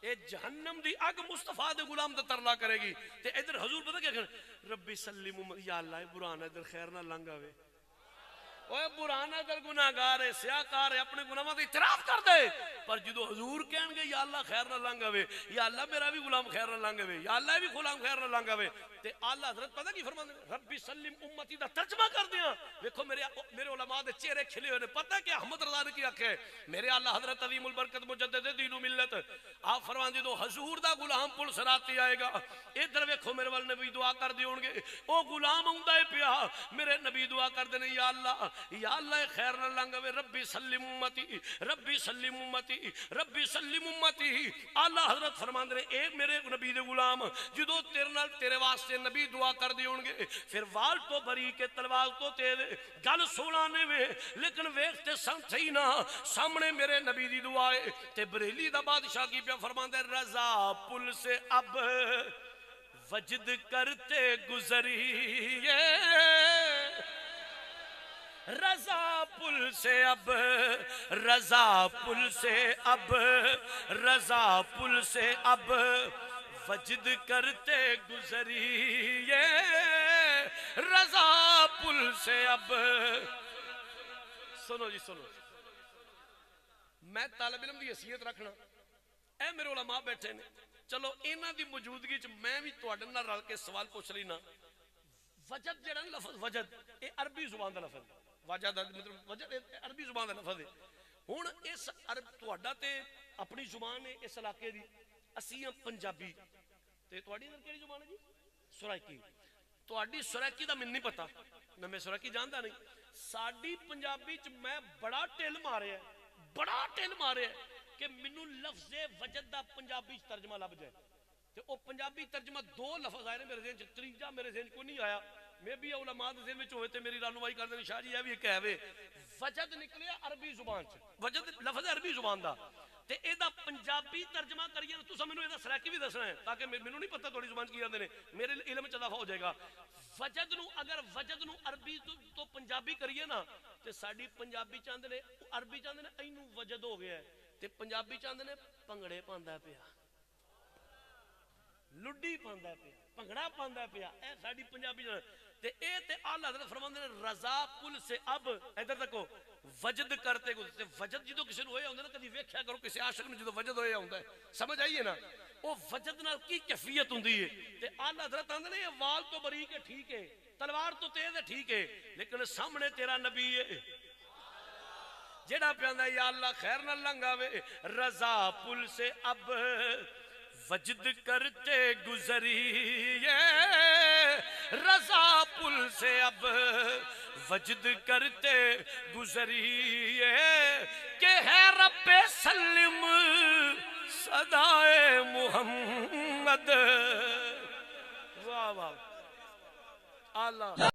اے جہنم دی اگ مصطفیٰ دے غلام دا ترلا کرے گی تے ادھر حضور پتہ کیا کہنا ربی سلم یا اللہ بران ادھر خیر نہ لنگ آوے اوے بران ادھر گناہگار ہے سیاہکار ہے اپنے گناہاں تے اعتراف کر دے پر جدو حضور کہن گے یا اللہ خیر نہ لنگ آوے یا اللہ میرا بھی غلام خیر نہ لنگ آوے یا اللہ بھی غلام خیر نہ لنگ آوے تے اللہ حضرت پتہ کی فرماندے ربی سلم امتی دا ترجمہ کر دیاں دیکھو میرے علماء دے چہرے کھلے ہوئے نے پتہ کہ احمد رضا نے کیا کہ میرے اللہ حضرت عظیم البرکت مجدد دین و ملت آپ فرماندے دو حضور دا غلام پل صراط تے آئے گا ادھر ویکھو میرے وال نبی دعا کر دیون گے او غلام ہوندا ہے پیا میرے نبی دعا کر دے یا اللہ خیر نہ لنگ آوے ربی سلم امتی ربی سلم امتی ربی سلم امتی اللہ حضرت فرماندے نے اے میرے نبی دے غلام جدو تیرے نال تیرے واسطے نبی دعا کر دیون گے پھر وال تو بری کے تلوار تو تیز گل 16 نے میں لیکن ویکھتے صحیح نہ سامنے میرے نبی دی دعا ہے تے بریلی دا بادشاہ کی پیا فرماندے رضا پل سے اب وجد کرتے گزریے رضا پل سے اب رضا پل سے اب رضا پل سے اب وجد کرتے گزریے رضا پل سے اب سنو جی سنو میں طالب علم دی حیثیت رکھنا اے میرے علماء بیٹھے نے چلو انہاں دی موجودگی چ میں بھی تواڈے نال رل کے سوال پوچھ لینا وجد جڑا لفظ وجد اے عربی زبان دا لفظ وجد مطلب وجد عربی زبان دا لفظ ہے ہن اس عرب تواڈا تے اپنی زبان ہے اس علاقے دی اسی پنجابی تے تواڈی کیڑی زبان ہے جی سرائکی تواڈی سرائکی دا مینوں نہیں پتہ میں سرائکی جاندا نہیں ساڈی پنجابی چ میں بڑا ٹل ماریا کہ مینوں لفظ وجد دا پنجابی ترجمہ لب جائے تے او پنجابی ترجمہ دو لفظ آئے میرے ذہن چ تیجا میرے ذہن کو نہیں آیا میں بھی علماء دے ذہن وچ ہوئے تے میری رہنمائی کر دے شاہ جی اے بھی کہوے وجد نکلیا عربی زبان چ وجد لفظ عربی زبان دا تے اے دا پنجابی ترجمہ کریے تساں مینوں اے دا سرائکی بھی دسنا ہے تاکہ مینوں نہیں پتہ تھوڑی زبان کی آندے نے میرے علم وچ اضافہ ہو جائے گا وجد نو اگر وجد نو عربی تو پنجابی کریے نا تے ساڈی پنجابی چاندے نے عربی چاندے نے اینو وجد ہو گیا ہے تے پنجابی چاندے نے پنگڑے پاندا پیا لڈی پاندا پیا پنگڑا پاندا پیا اے ساڈی پنجابی تے اے تے اعلی حضرت فرماندے نے رضا پل سے اب ادھر تکو وجد کرتے تے وجد جدوں کسے نو ہویا ہوندا نا کدی ویکھیا کرو کسے عاشق نو جدوں وجد ہویا ہوندا ہے سمجھ آئیے نا او وجد نال کی کیفیت ہوندی ہے تے اعلی حضرت آندے نے یہ وال تو بریک ہے ٹھیک ہے تلوار تو تیز ہے ٹھیک ہے لیکن سامنے تیرا نبی ہے جیڑا پیاندا یا اللہ خیر نہ لنگاوے رضا پل سے اب وجد کرتے گزری رضا پل سے اب وجد کرتے گزری کہ ہے رب سلم صدائے محمد واہ واہ اللہ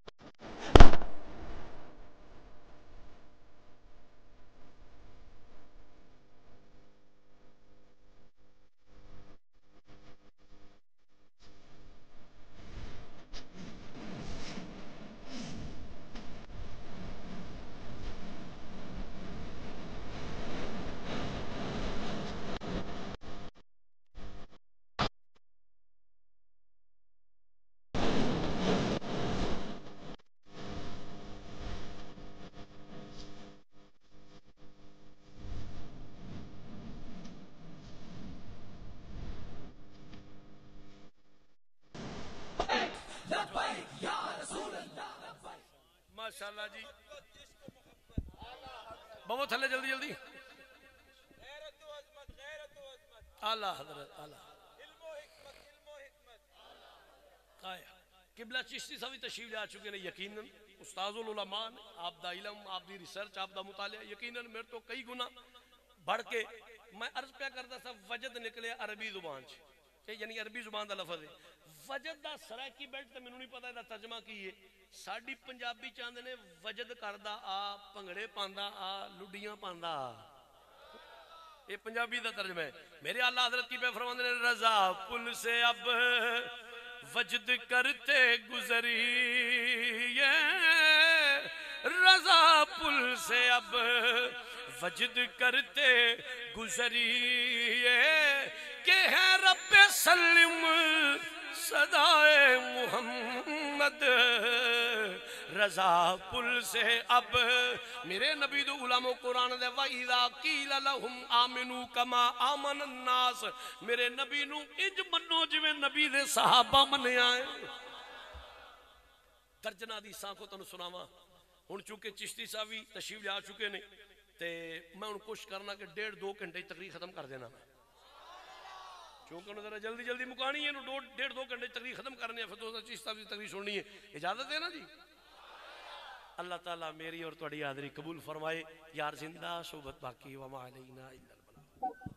ماشاءاللہ جی بہت تھلے جلدی جلدی اعلیٰ حضرت اعلیٰ قبلہ چشتی صاحب تشریف لے آ چکے ہیں یقیناً استاذ العلماء نے آپ دا علم آپ دی ریسرچ آپ دا مطالعہ یقیناً میرے تو کئی گنا بڑھ کے میں عرض پہ کرتا تھا وجد نکلے عربی زبان یعنی عربی زبان دا لفظ ہے وجد دا سرائکی بیلٹ تے میں نہیں پتا دا ترجمہ کی ہے ساڑی پنجابی چاندے نے وجد کردہ آ پنگڑے پاندہ آ لڈیاں پاندہ آ یہ پنجابی دا ترجمہ ہے میرے اللہ حضرت کی پہ فرماندے نے رضا پل سے اب وجد کرتے گزری رضا پل سے اب وجد کرتے گزری کہ ہے رب سلم صدائے محمد رضا پل سے اب میرے نبی دو علماء قرآن دے وَإِذَا قِيلَ لَهُمْ آمِنُوا كَمَا آمَنَ النَّاسِ میرے نبی نو اج منو جویں نبی دے صحابہ منے آئے درجنہ دی ساں کو تنو سناواں ہن چونکہ چشتی صاحب بھی تشریف لے آ چکے نے تے میں ان کوشش کرنا کہ 1.5-2 گھنٹے تقریر ختم کر دینا چونکہ انہوں ذرا جلدی جلدی مکانی ہے 1.5-2 گھنٹے تقریر ختم کرنی ہے پھر تو چشتی صاحب کی تقریر سننی ہے اجازت ہے نا جی اللہ تعالیٰ میری اور تہاڈی حاضری قبول فرمائے یار زندہ صحبت باقی وما علینا الا البلاغ